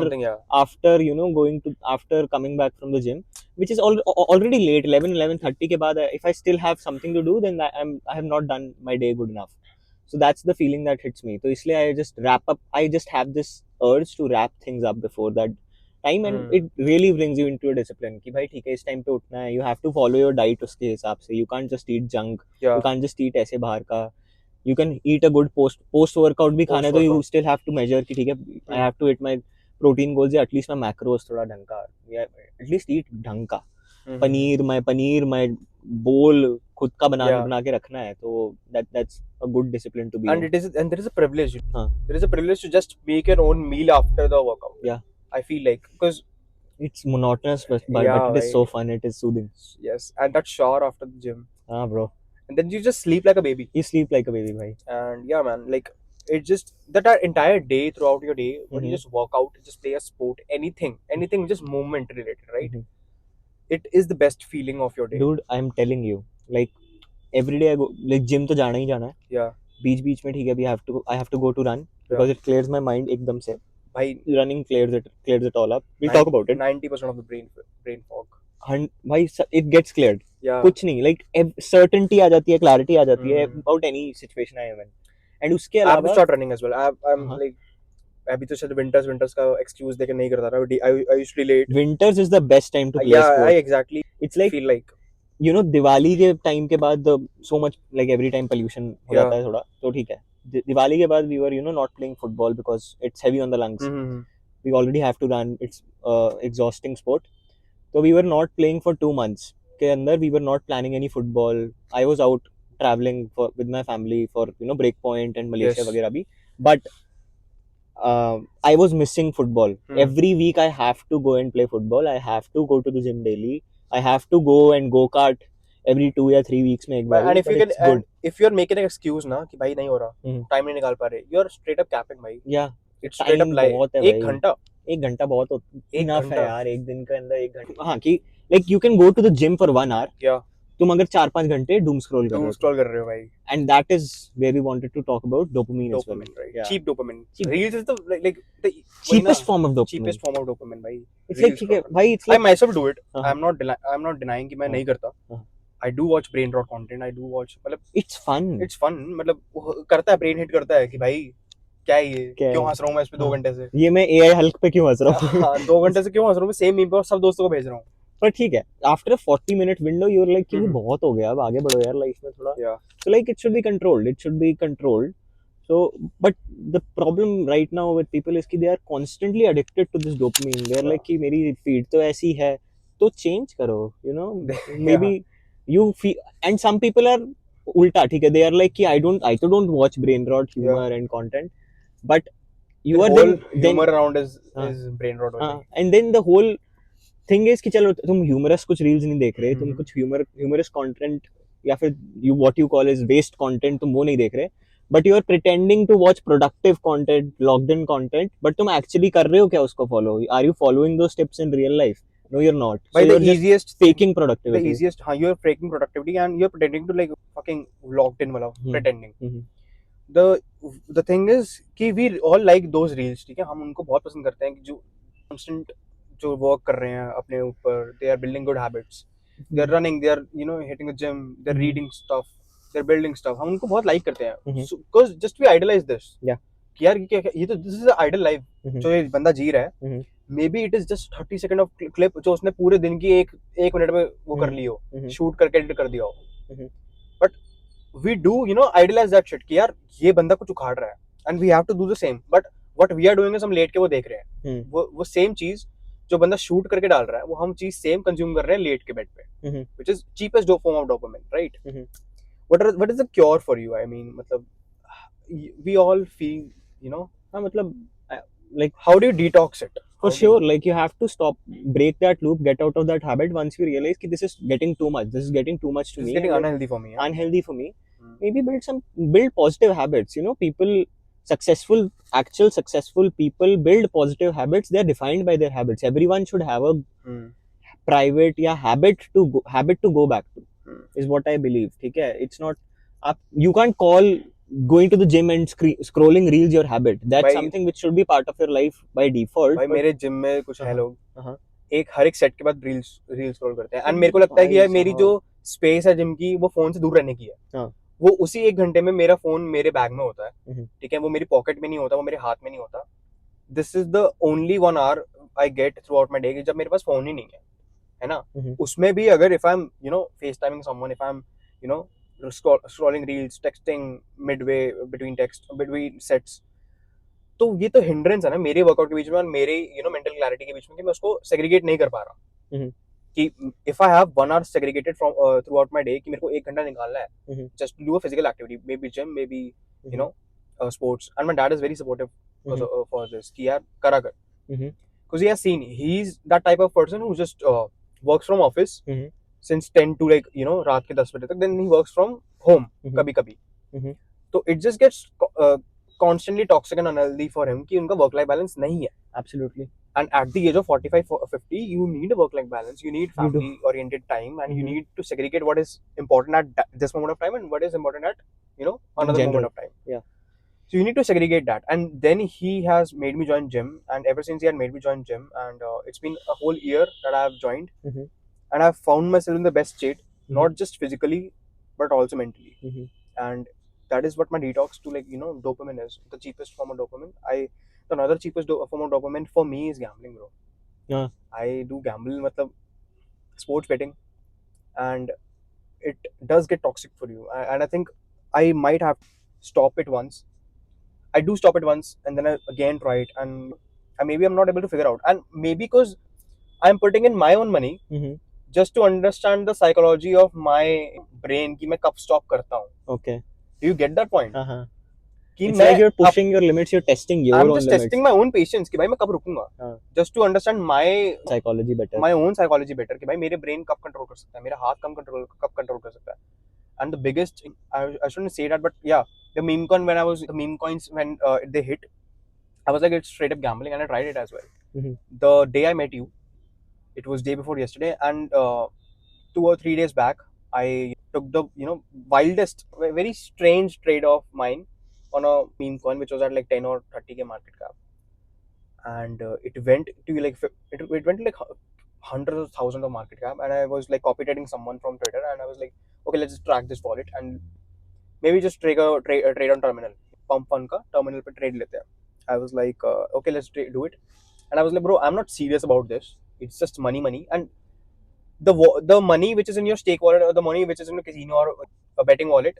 after coming back from the gym, which is already late, 11:30 के बाद. If I still have something to do, then I have not done my day good enough. So that's the feeling that hits me. So इसलिए I just have this urge to wrap things up before that time, and it really brings you into a discipline कि भाई ठीक है इस time पे उठना है. You have to follow your diet उसके हिसाब से. You can't just eat junk. You can't just eat ऐसे बाहर का. You can eat a good post workout भी खाना है तो you still have to measure कि ठीक है I have to hit my protein goals या at least my macros थोड़ा ढंग का, या at least eat ढंग का. पनीर माय बोल खुद का बना के रखना है, तो that's a good discipline to be and in. there is a privilege. हाँ. There is a privilege to just make your own meal after the workout. Yeah. I feel like because It's monotonous, but Yeah, it is so right. fun. It is soothing. yes, and that shower after the gym, हाँ bro, and then you just sleep like a baby. you sleep like a baby, bhai. And yeah, man, like it just that entire day throughout your day when you just work out, just play a sport, anything, just movement related, right? It is the best feeling of your day. Dude, I'm telling you, like every day I go, like gym तो जाना ही जाना है. Yeah, बीच में ठीक है, I have to go to run because it clears my mind एकदम से. भाई Running clears it all up. We'll talk about it. 90% of the brain fog. भाई it gets cleared. Yeah, कुछ नहीं, like certainty आ जाती है, clarity आ जाती है about any situation I am in. And उसके I have to अलावा start running as well. I'm like अभी तो शायद winters का excuse देके नहीं करता था. I used to be late. Winters is the best time to play Yeah, sport. I exactly It's like feel like you know Diwali के टाइम के बाद so much like every time pollution हो जाता है थोड़ा, तो ठीक है. दिवाली के बाद we were not playing football because it's heavy on the lungs. We already have to run. It's exhausting sport. So we were not playing for 2 months. के अंदर we were not planning any football. I was out traveling with my family for Breakpoint and Malaysia वगैरह भी. But I was missing football. Every week I have to go and play football. I have to go to the gym daily. I have to go and go kart every 2 or 3 weeks में एक बार. and if but you can it's good. if you're making an excuse ना कि भाई नहीं हो रहा, time नहीं निकाल पा रहे, you're straight up capping भाई. Yeah. It's straight up Time lie. बहुत है एक भाई. घंटा एक घंटा बहुत enough है घंटा. यार, एक दिन के अंदर एक घंटा. हाँ कि like you can go to the gym for 1 hour. Yeah. तुम अगर 4-5 घंटे doom scroll कर रहे हो भाई. And that is where we wanted to talk about dopamine as well. Dopamine, right? Yeah. Cheap dopamine. Cheap. Reels is the like the cheapest form of dopamine. cheapest form of dopamine, भाई. It's like ठीक है भाई, it's I like myself do it. Uh-huh. I'm not denying कि मैं नहीं करता. I do watch brain rot content. I do watch मतलब it's fun. It's fun. मतलब करता है, brain hit करता है कि भाई क्या है ये, क्यों हंस रहा हूँ मैं इस पे 2 घंटे से, ये मैं AI हल्क पे क्यों हंस रहा हूँ. 2 घंटे से क्यों हंस रहा हूँ मैं, सेम मीम पे और सब दोस्तों को भेज रहा हूँ. पर ठीक है, after 40-minute window you're like कि बहुत हो गया, अब आगे बढ़ो यार लाइफ में थोड़ा. So like it should be controlled. So but the problem right now with people is कि they are constantly addicted to this dopamine. They are like कि मेरी feed तो ऐसी है, तो change करो, maybe you feel. And some people are उल्टा, ठीक है, they are like कि I don't watch brain rot humor and content, but you the are whole then humor around is brain rot. And then the whole thing is कि चलो तुम humorous कुछ reels नहीं देख रहे, तुम कुछ humorous content या फिर what you call as waste content तुम वो नहीं देख रहे, but you are pretending to watch productive content, logged in content, but तुम actually कर रहे हो क्या उसको follow? Are you following those tips in real life? No, you're not. By so the you're easiest just faking productivity. The easiest, you're faking productivity and you're pretending to like fucking logged in वाला pretending. The thing is कि we all like those reels, ठीक है, हम उनको बहुत पसंद करते हैं कि जो constant जो work कर रहे हैं अपने ऊपर, they are building good habits, they are running, they are hitting the gym, they're reading stuff, they're building stuff, हम उनको बहुत like करते हैं. So, because just we idolize this. Yeah. कि यार ये तो this is an ideal life जो ये बंदा जी रहा है. Maybe it is just 30 second of clip जो उसने पूरे दिन की एक मिनट में वो कर ली हो, शूट करके एडिट कर दिया हो. But we do idolize that shit कि यार ये बंदा कुछ उखाड़ रहा है, and we have to do the same. But what we are doing is हम लेट के वो देख रहे हैं. वो सेम चीज जो बंदा शूट करके डाल रहा है, वो हम चीज सेम कंज्यूम कर रहे हैं लेट के बेड पे, which is cheapest form of dopamine, right? What is the cure for you? I mean, मतलब we all feel मतलब like how do you detox it? For sure, like you have to break that loop, get out of that habit once you realize that this is getting too much. This is getting too much to me. It's getting unhealthy for me. Unhealthy for me. Maybe build positive habits. People, actual successful people build positive habits. They are defined by their habits. Everyone should have a private habit to go back to. Is what I believe. Okay? It's not you can't call going to the gym and scrolling reels your habit. That's something which should be part of your life by default. भाई मेरे gym में कुछ है लोग हर एक set के बाद reel scroll करते हैं, एंड मेरे को लगता है कि यार मेरी जो स्पेस है जिम की वो फोन से दूर रहने की है. वो उसी 1 घंटे में मेरा फोन मेरे बैग में होता है, ठीक है, वो मेरी पॉकेट में नहीं होता, वो मेरे हाथ में नहीं होता. This is the only 1 hour I get through out my day जब मेरे पास फोन ही नहीं है ना. उसमें भी अगर if I am face timing someone, if I am scrolling reels, texting midway between sets, तो ये तो हिंड्रेंस है ना मेरे वर्कआउट के बीच में और मेरे मेंटल क्लैरिटी के बीच में कि मैं उसको सेग्रीगेट नहीं कर पा रहा. कि if I have 1 hour segregated from throughout my day कि मेरे को 1 घंटा निकालना है just to do a physical activity, maybe gym, maybe you know sports, and my dad is very supportive for this कि यार करा कर, because he has seen, he's that type of person who just works from office since 10 to like you know रात के 10 बजे तक, then he works from home कभी कभी, तो it just gets constantly toxic and unhealthy for him कि उनका work life balance नहीं है. Absolutely. And at the age of 45 50 you need a work life balance, you need family oriented time, and you need to segregate what is important at this moment of time and what is important at you know another moment of time. Yeah. So you need to segregate that, and then he has made me join gym, and ever since he had made me join gym, and it's been a whole year that I have joined, and I've found myself in the best state, not just physically but also mentally. And that is what my detox to like you know dopamine is, the cheapest form of dopamine. The another cheapest form of dopamine for me is gambling, bro. Yeah. I do gamble, matlab sports betting, and it does get toxic for you. And I think I might have to stop it once. I do stop it once, and then I again try it, and maybe I'm not able to figure out. And maybe because I'm putting in my own money just to understand the psychology of my brain कि मैं कब stop करता हूँ. Okay. Do you get that point? It's like you're pushing your limits, you're testing your own limits. I'm just testing my own patience कि भाई मैं कब रुकूंगा. Just to understand my psychology better. My own psychology better कि भाई मेरे brain कब control कर सकता है, मेरा हाथ कब control कर सकता है. And the biggest, I shouldn't say that, but yeah, the meme coins when they hit, I was like, it's straight up gambling, and I tried it as well. The day I met you, it was day before yesterday, and 2 or 3 days back, I took the wildest, very strange trade of mine on a meme coin which was at like 10 or 30k market cap, and it went to like it went to like hundreds of thousands of market cap, and I was like copy trading someone from Twitter, and I was like, okay, let's just track this wallet and maybe just trade on terminal, pump fund का terminal पे trade लेते हैं. I was like, okay, let's do it, and I was like, bro, I'm not serious about this. It's just money, and the money which is in your stake wallet or the money which is in a casino or a betting wallet,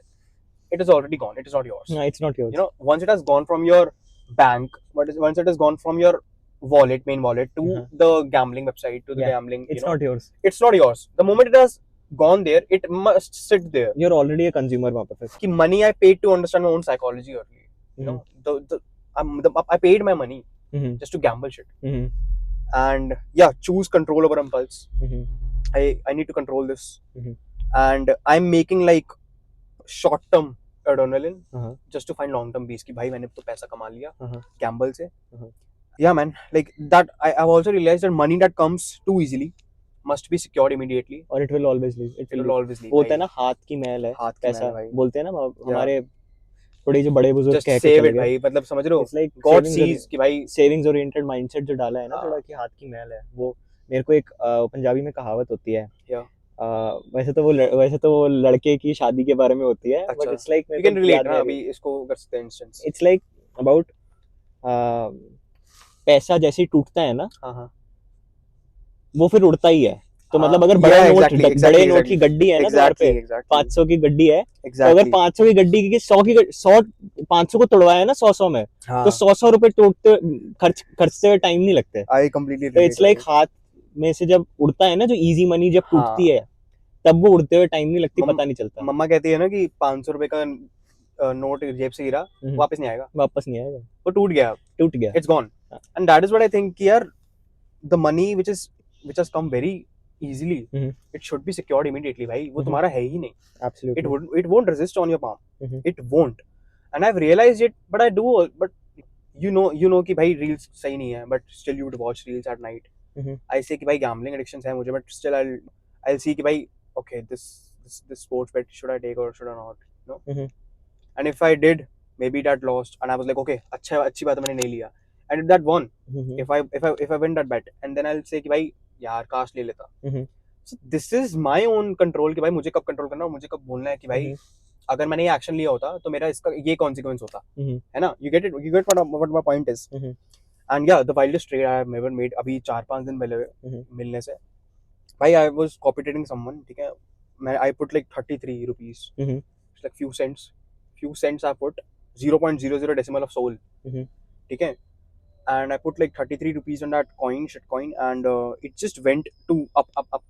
it is already gone. It is not yours. No, it's not yours. You know, once it has gone from your bank, once it has gone from your main wallet to the gambling website, to the gambling, it's not yours. It's not yours. The moment it has gone there, it must sit there. You're already a consumer वहाँ पे. कि money I paid to understand my own psychology early. You know, I paid my money just to gamble shit. And yeah, choose control over impulse. I need to control this, and I'm making like short term adrenaline just to find long term peace कि भाई मैंने तो पैसा कमा लिया gamble से. Yeah, man, like that. I've also realized that money that comes too easily must be secured immediately, or it will always leave. It will always leave. होता है ना, हाथ की मैल है, हाथ की पैसा मैल है, बोलते हैं ना हमारे थोड़े जो बड़े बुजुर्ग just कह के save चले it गए. भाई, मतलब समझ रहे हो, It's like God sees कि भाई savings oriented mindset जो डाला है ना थोड़ा कि हाथ की मैल है. वो मेरे को एक पंजाबी में कहावत होती है. वैसे तो वो लड़के की शादी के बारे में होती है, but it's like you can relate ना अभी इसको कर सकते हैं instance. It's like about पैसा जैसे टूटता है ना, वो फिर उड़ता ही है. तो मतलब अगर बड़े नोट की गड्डी है ना द्वार पे, 500 की गड्डी है, तो अगर 500 की गड्डी की 500 को तोड़वाया ना 100 में, तो 100 रुपए खर्चते हुए टाइम नहीं लगते. तो इट्स लाइक हाथ में से जब उड़ता है ना जो इजी मनी जब टूटती है, तब वो उड़ते हुए टाइम नहीं लगती, पता नहीं चलता. मम्मा कहती है ना कि 500 रुपए का नोट जेब से गिरा, वापस नहीं आएगा, वो टूट गया, it's gone. And that is what I think कि यार the money which has come very easily, it should be secured immediately भाई. वो तुम्हारा है ही नहीं. Absolutely. It won't resist on your palm. It won't. And I've realized it, but I do, but you know कि भाई reels सही नहीं है, but still you would watch reels at night. I say कि भाई gambling addictions है मुझे, but still I'll see कि भाई okay, this sports bet should I take or should I not, you know? And if I did, maybe that lost, and I was like, okay, अच्छी बात है मैंने नहीं लिया, and if that won, if I win that bet, and then I'll say कि भाई यार काश ले लेता. So this is my own control कि भाई मुझे कब कंट्रोल करना है, मुझे कब बोलना है कि भाई अगर मैंने ये एक्शन लिया होता तो मेरा इसका ये कॉन्सिक्वेंस होता, है ना. You get what my point is. And yeah, the wildest trade I have ever made, अभी 4-5 दिन पहले मिलने से भाई, I was copy trading someone, ठीक है, मैं I put like 33 rupees, it's like few cents I put, 0.00 decimal of soul, ठीक है, and I put like 33 rupees on that shit coin, and it just went to up.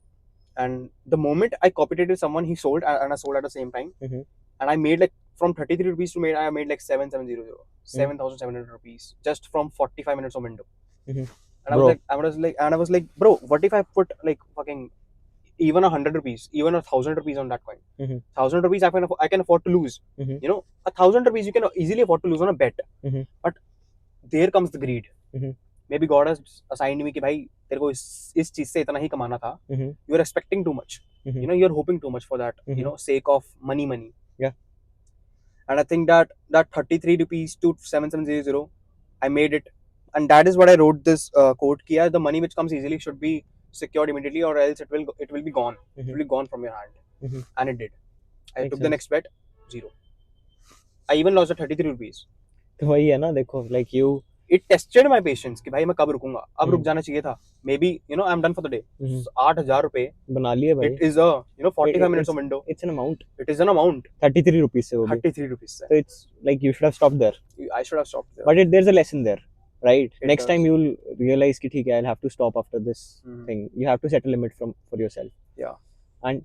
And the moment I copied it with someone, he sold and I sold at the same time. And I made like from 33 rupees to I made like 7,700 rupees just from 45 minutes of window. And I was like, bro, what if I put like fucking even 100 rupees, even 1,000 rupees on that coin? 1,000 rupees I can afford to lose. You know, 1,000 rupees you can easily afford to lose on a bet. But there comes the greed. Maybe God has assigned me कि भाई तेरे को इस चीज से इतना ही कमाना था. You are expecting too much. You know, you are hoping too much for that. You know, sake of money. Yeah. And I think that 33 rupees to 7,700, I made it. And that is what I wrote this quote. Kiya, the money which comes easily should be secured immediately, or else it will be gone. It will be gone from your hand. And it did. I took the next bet, 0. I even lost the 33 rupees. तो वही है ना, देखो, like you. It tested my patience कि भाई मैं कब रुकूंगा. अब रुक जाना चाहिए था. Maybe, you know, I'm done for the day. 8,000 रुपए बना लिए भाई. It is a, you know, 45 minutes of window. It's an amount. It is an amount. 33 rupees से वो भी. 33 rupees से. So it's like you should have stopped there. I should have stopped there. But there's a lesson there, right? Next does. time you'll realize कि ठीक है, I'll have to stop after this thing. You have to set a limit for yourself. Yeah. And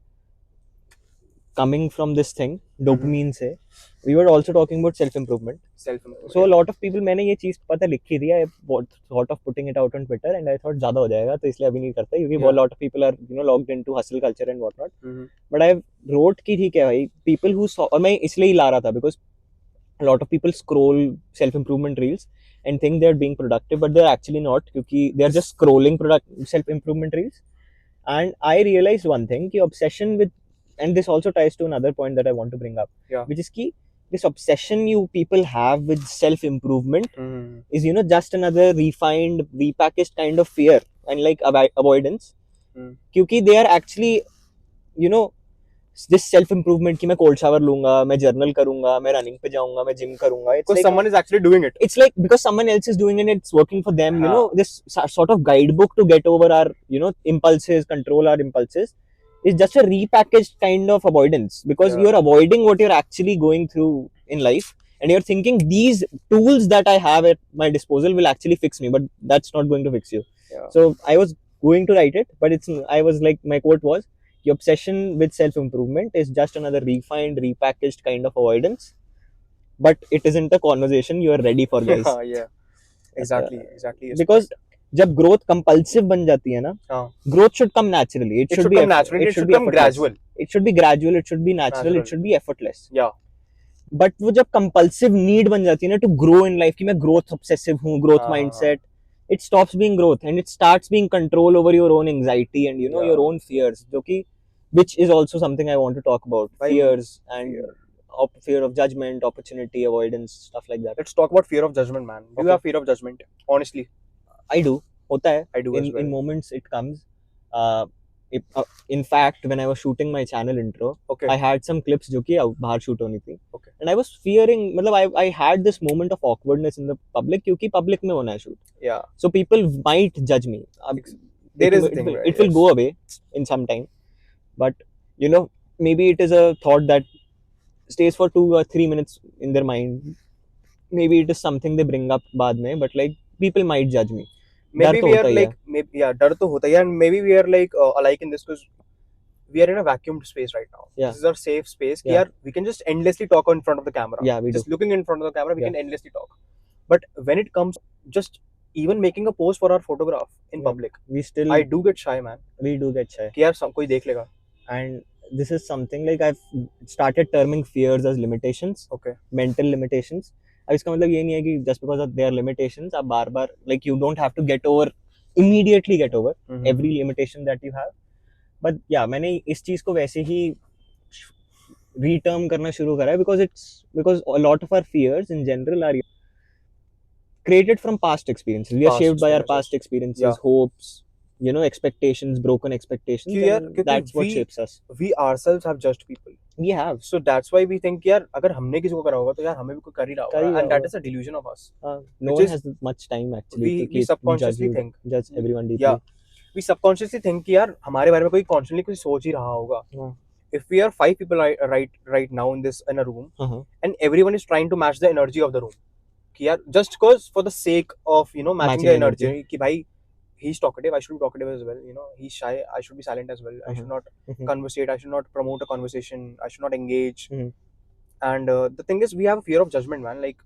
coming from this thing, dopamine से, we were also talking about self-improvement. So a lot of people, मैंने ये चीज़ पता लिखी थी. I thought of putting it out on Twitter and I thought ज़्यादा हो जाएगा, तो इसलिए अभी नहीं करता, क्योंकि a lot of people are, you know, logged into hustle culture and whatnot. But I wrote कि ठीक है भाई, people who saw, और मैं इसलिए ही ला रहा था because a lot of people scroll self-improvement reels and think they're being productive, but they're actually not, क्योंकि they're just scrolling self-improvement reels. And I realized one thing, कि obsession with, and this also ties to another point that I want to bring up, which is कि this obsession you people have with self-improvement is, you know, just another refined, repackaged kind of fear and like avoidance. क्योंकि they are actually, you know, this self-improvement कि मैं cold shower लूंगा, मैं journal करूंगा, मैं running पे जाऊंगा, मैं gym करूंगा. Because like, someone is actually doing it. It's like because someone else is doing it, it's working for them. You know, this sort of guidebook to get over our, you know, impulses, control our impulses, is just a repackaged kind of avoidance, because you're avoiding what you're actually going through in life, and you're thinking these tools that I have at my disposal will actually fix me, but that's not going to fix you. So I was going to write it, but I was like, my quote was, your obsession with self-improvement is just another refined, repackaged kind of avoidance, but it isn't a conversation you are ready for, guys. Exactly. Because जब growth compulsive बन जाती है ना, growth should come naturally. It should come naturally. It should come gradual. It should be gradual. It should be natural. It should be effortless. Yeah. But वो जब compulsive need बन जाती है ना to grow in life, कि मैं growth obsessive हूँ, growth mindset, it stops being growth and it starts being control over your own anxiety and, you know, your own fears, जो कि which is also something I want to talk about. Fears and fear of judgment, opportunity, avoidance, stuff like that. Let's talk about fear of judgment, man. Do you have fear of judgment? Honestly, I do. होता है. I do as well. In moments it comes. In fact, when I was shooting my channel intro, I had some clips जो कि बाहर shoot होनी थी. And I was fearing, मतलब I had this moment of awkwardness in the public, क्योंकि public में होना है shoot. Yeah. So people might judge me. There is a thing. It will go away in some time. But, you know, maybe it is a thought that stays for 2 or 3 minutes in their mind. Maybe it is something they bring up बाद में, but like people might judge me. Maybe we are like, डर तो होता है, and maybe we are like alike in this, because we are in a vacuumed space right now. This is our safe space. We can just endlessly talk in front of the camera. Just looking in front of the camera, we can endlessly talk. But when it comes just even making a pose for our photograph in public, I do get shy, man. We do get shy. कि यार कोई देख लेगा. And this is something like I've started terming fears as limitations. Mental limitations. अब इसका मतलब ये नहीं है कि just because of their limitations आप बार-बार, like, you don't have to immediately get over every limitation that you have. But yeah, मैंने इस चीज को वैसे ही reterm करना शुरू करा है, because a lot of our fears in general are created from past experiences. We are shaped by our past experiences, hopes, you know, expectations, broken expectations. That's what shapes us. We ourselves have judged people. We have. So that's why we think यार अगर हमने किसी को करा होगा तो यार हमें भी कोई कर ही रहा होगा. And that is a delusion of us. No one has much time actually. We subconsciously think. Judge everyone deeply. Yeah. We subconsciously think कि यार हमारे बारे में कोई constantly कुछ सोच ही रहा होगा. If we are 5 people right now in a room, and everyone is trying to match the energy of the room, कि यार just cause for the sake of, you know, matching the energy, कि भाई he's talkative, I should be talkative as well. You know, he's shy, I should be silent as well. I should not conversate, I should not promote a conversation, I should not engage. And the thing is, we have a fear of judgment, man. Like,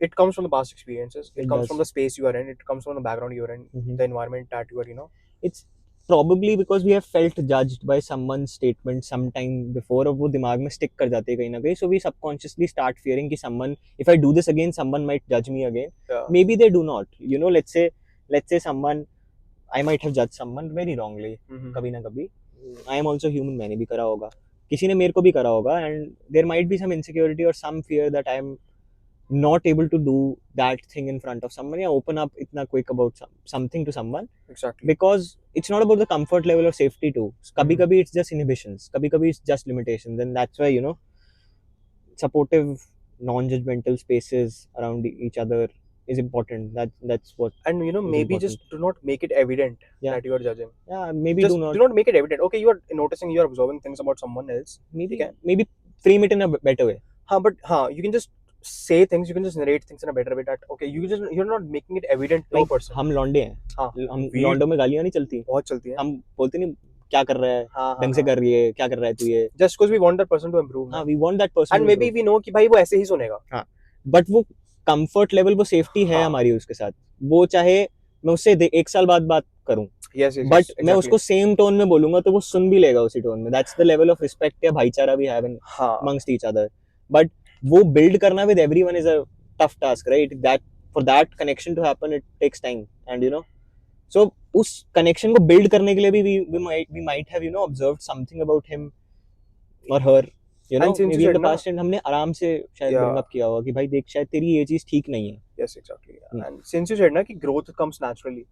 it comes from the past experiences, it comes from the space you are in, it comes from the background you are in, the environment that you are, you know. It's probably because we have felt judged by someone's statement sometime before, और वो दिमाग में stick कर जाते हैं कहीं ना कहीं. So we subconsciously start fearing कि someone, if I do this again, someone might judge me again. Maybe they do not. You know, let's say someone, I might have judged someone very wrongly. कभी ना कभी. I am also human, मैंने भी करा होगा, किसी ने मेरे को भी करा होगा, and there might be some insecurity or some fear that I am not able to do that thing in front of someone, or open up itna quick about something to someone. Exactly. Because it's not about the comfort level or safety too. Kabhi it's just inhibitions, kabhi it's just limitations, and that's why, you know, supportive, non-judgmental spaces around each other is important. That's what. And you know, maybe important. Just do not make it evident that you are judging. Yeah, maybe just do not make it evident. Okay, you are noticing, you are observing things about someone else. Maybe frame it in a better way. But you can just say things, you can just narrate things in a better way, that okay, you're not making it evident to a person. हम लौंडे हैं, हम लौंडों में गालियां नहीं चलती, बहुत चलती हैं. हम बोलते नहीं क्या कर रहा है, ढंग से कर रही है, क्या कर रहा है तू ये. Just because we want that person to improve. हाँ, we want that person. And maybe we know कि भाई वो ऐसे ही सुनेगा. हाँ, but वो comfort level, वो safety है हमारी उसके साथ. वो चाहे मैं उससे 1 साल बाद बात करूं, but exactly. मैं उसको same tone में बोलूंगा तो वो सुन भी लेगा उसी tone में. That's the level of respect या भाईचारा we have amongst each other. But वो build करना with everyone is a tough task, right? That for that connection to happen, it takes time, and you know, so उस connection को build करने के लिए भी we might have, you know, observed something about him or her, you know, maybe in the past, and हमने आराम से शायद bring up किया होगा कि भाई देख, शायद तेरी ये चीज ठीक नहीं है. Yes, exactly. And since you said ना कि growth comes naturally,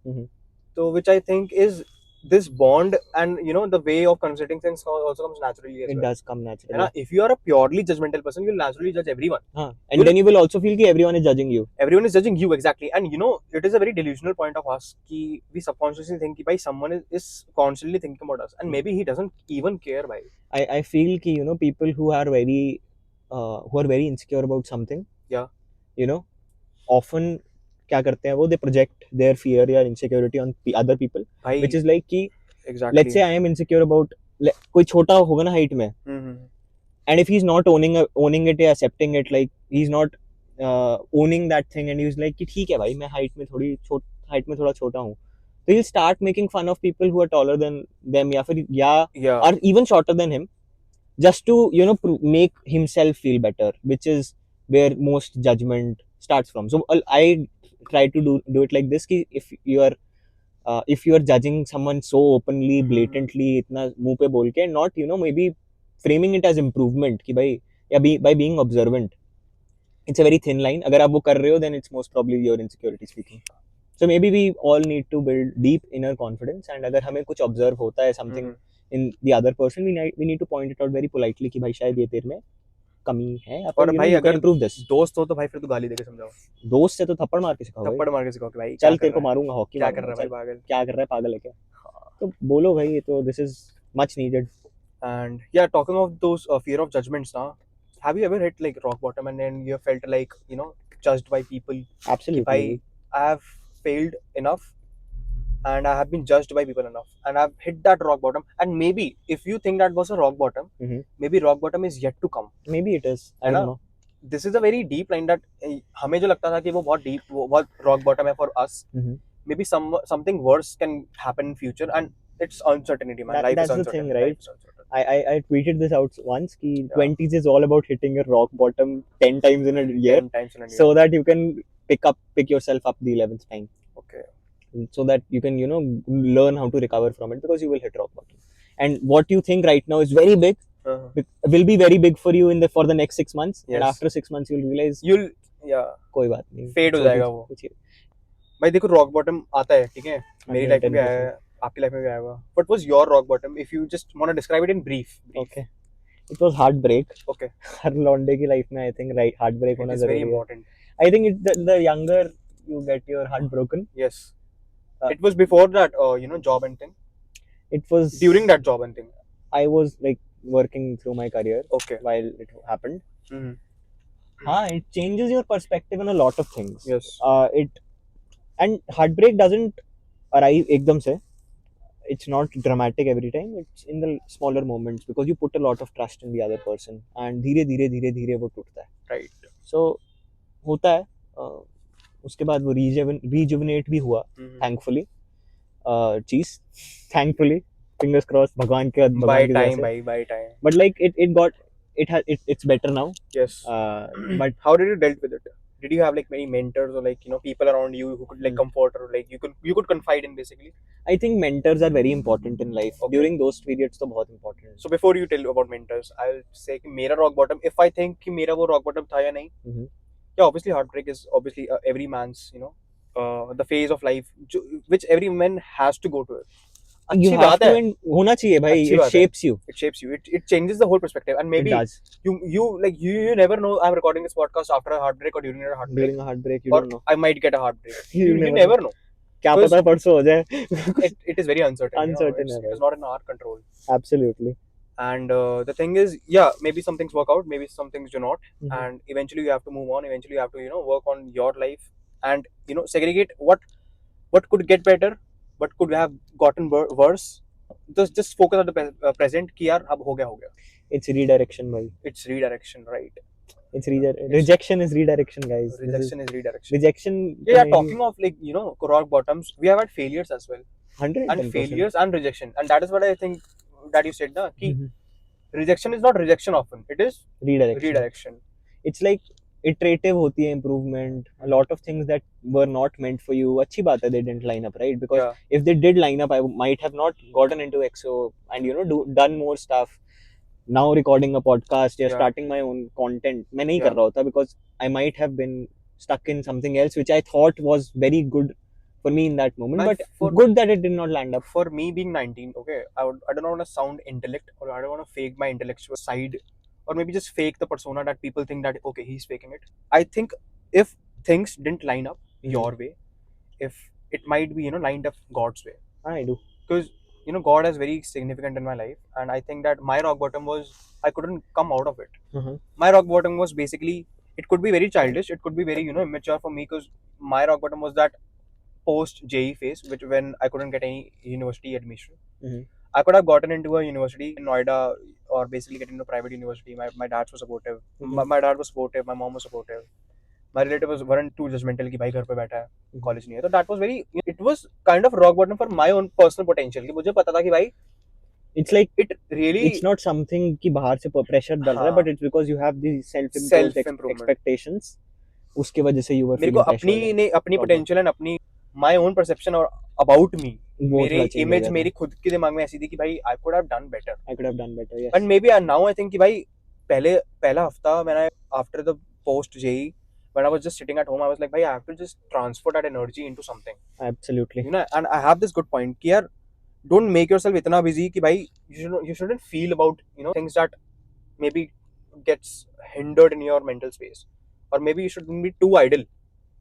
so which I think is this bond, and you know, the way of conversating things also comes naturally as well. It does come naturally. And if you are a purely judgmental person, you'll naturally judge everyone. And then you will also feel that everyone is judging you. Everyone is judging you, exactly. And you know, it is a very delusional point of us कि we subconsciously think कि भाई someone is constantly thinking about us, and maybe he doesn't even care. भाई, I feel कि, you know, people who are very insecure about something, you know, often क्या करते हैं वो, they project their fear या insecurity on other people, which is like कि let's say I am insecure about कोई छोटा होगा ना height में, and if he's not owning it या accepting it, like he's not owning that thing, and he's like कि ठीक है भाई मैं height में थोड़ा छोटा हूँ, so he'll start making fun of people who are taller than them या फिर or even shorter than him, just to, you know, make himself feel better, which is where most judgment starts from. So I try to do it like this कि if you are judging someone so openly, blatantly, इतना मुंह पे बोल के, not, you know, maybe framing it as improvement कि भाई, या by being observant, it's a very thin line. अगर आप वो कर रहे हो, then it's most probably your insecurity speaking. So maybe we all need to build deep inner confidence, and अगर हमें कुछ observe होता है something in the other person, we need to point it out very politely कि भाई शायद ये तेरे में कमी है, और भाई अगर दोस्त हो तो भाई फिर तो गाली देके समझाओ. दोस्त से तो थप्पड़ मार के सिखाओ कि भाई चल तेरे को मारूंगा, हॉकी क्या कर रहा है भाई, पागल क्या कर रहा है, पागल है क्या, तो बोलो भाई, ये तो this is much needed. And yeah, talking of those fear of judgments now, have you ever hit like rock bottom and then you felt like, you know, judged by people? Absolutely. I have failed enough and I have been judged by people enough, and I've hit that rock bottom. And maybe if you think that was a rock bottom, maybe rock bottom is yet to come. Maybe it is. I don't know. This is a very deep line that हमें जो लगता था कि वो बहुत deep, वो बहुत rock bottom है for us. Maybe something worse can happen in future, and it's uncertainty, man. Life that's is uncertain. That's the thing, right? I tweeted this out once कि 20s is all about hitting your rock bottom 10 times in a year, so that you can pick yourself up the 11th time. Okay. So that you can, you know, learn how to recover from it, because you will hit rock bottom, and what you think right now is very big will be very big for you for the next 6 months. And after 6 months you'll realize कोई बात नहीं, fade हो जाएगा वो. भाई देखो, rock bottom आता है, ठीक है, मेरी लाइफ में भी आया है, आपकी लाइफ में भी आया होगा. What was your rock bottom, if you just want to describe it in brief? Okay, it was heartbreak. Okay. हर लौंडे की लाइफ में I think right heartbreak होना जरूरी है. Very important. I think the younger you get your heart broken. Yes. It was before that, you know, job and thing. It was during that job and thing. I was like working through my career. Okay. While it happened. It changes your perspective on a lot of things. Yes. And heartbreak doesn't arrive एकदम से. It's not dramatic every time. It's in the smaller moments because you put a lot of trust in the other person and धीरे धीरे वो टूटता है. Right. So होता है. उसके बाद वो rejuvenate भी हुआ. Thankfully. चीज. Thankfully. Fingers crossed. भगवान की by time. But like it's better now. Yes. But how did you dealt with it? Did you have like many mentors or like people around you who could like comfort or like you could confide in basically? I think mentors are very important in life. Okay. During those periods तो बहुत important. So before you tell about mentors, I'll say कि मेरा rock bottom, if I think कि मेरा वो rock bottom था या नहीं, yeah, obviously heartbreak is obviously every man's the phase of life which every man has to go to it. You have to होना चाहिए भाई. It shapes you. It shapes you. It changes the whole perspective. And maybe it does. You never know. I'm recording this podcast after a heartbreak or during a heartbreak. During a heartbreak, you don't know. I might get a heartbreak. you never know. क्या पता परसों हो जाए. It is very uncertain. Uncertain. It's not in our control. Absolutely. And the thing is, yeah, maybe some things work out, maybe some things do not, and eventually you have to move on. Eventually you have to work on your life and segregate what could get better, what could have gotten worse. Just focus on the present. कि यार अब हो गया. It's redirection, भाई. It's redirection, right? It's rejection is redirection, guys. Rejection is redirection. Rejection. Yeah, talking of like rock bottoms, we have had failures as well. 100%. And failures and rejection, and that is what I think that you said, na, ki rejection is not rejection often. It is redirection. It's like iterative होती है improvement. A lot of things that were not meant for you. अच्छी बात है they didn't line up, right? Because if they did line up, I might have not gotten into EXO and done more stuff. Now recording a podcast or starting my own content, मैं नहीं कर रहा होता because I might have been stuck in something else which I thought was very good for me in that moment, but good that it did not land up. For me being 19, okay, I don't want to sound intellect, or I don't want to fake my intellectual side, or maybe just fake the persona that people think that okay, he's faking it. I think if things didn't line up your way, if it might be lined up God's way. I do, because God is very significant in my life, and I think that my rock bottom was I couldn't come out of it. My rock bottom was basically, it could be very childish, it could be very immature for me, because my rock bottom was that post JEE phase, which when I couldn't get any university admission. I could have gotten into a university in Noida, or basically get into a private university. My dad was supportive. My dad was supportive. My mom was supportive. My relatives weren't too judgmental कि भाई घर पे बैठा है, college नहीं है. So that was very, it was kind of rock bottom for my own personal potential. कि मुझे पता था कि भाई, it's like it really, it's not something कि बाहर से pressure डल रहा है, but it's because you have the self expectations. उसके वजह से you were मेरे को अपनी potential and अपनी my own perception or about me, मेरी image मेरी खुद के दिमाग में ऐसी थी कि भाई I could have done better. Yes. And maybe now I think कि भाई पहला हफ्ता मैंने after the post JEE, when I was just sitting at home, I was like, I have to just transfer that energy into something. Absolutely. And I have this good point कि यार, don't make yourself इतना busy कि भाई you shouldn't feel about things that maybe gets hindered in your mental space, or maybe you shouldn't be too idle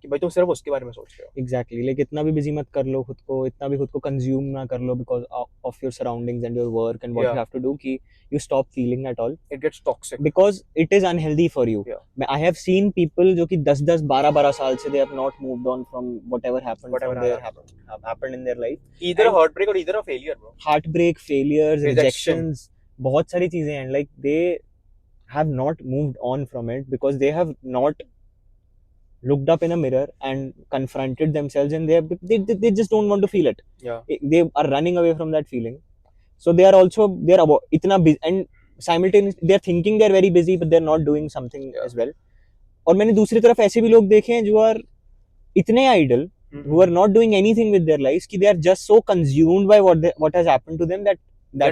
कि भाई तुम सिर्फ उसके बारे में सोच रहे हो. Exactly. Like इतना भी busy मत कर लो खुद को, इतना भी खुद को consume ना कर लो because of your surroundings and your work and what you have to do कि you stop feeling at all. It gets toxic because it is unhealthy for you. I have seen people जो कि 10-10, 12-12 साल से they have not moved on from whatever happened in their life. Either a heartbreak or either a failure, bro. Heartbreak, failures, rejections, बहुत सारी चीजें हैं. Like they have not moved on from it because they have not looked up in a mirror and confronted themselves, and they just don't want to feel it. They are running away from that feeling. So they are itna busy, and simultaneously they are thinking they are very busy, but they are not doing something as well. और मैंने दूसरी तरफ ऐसे भी लोग देखे हैं जो are इतने idle, who are not doing anything with their lives, कि they are just so consumed by what has happened to them that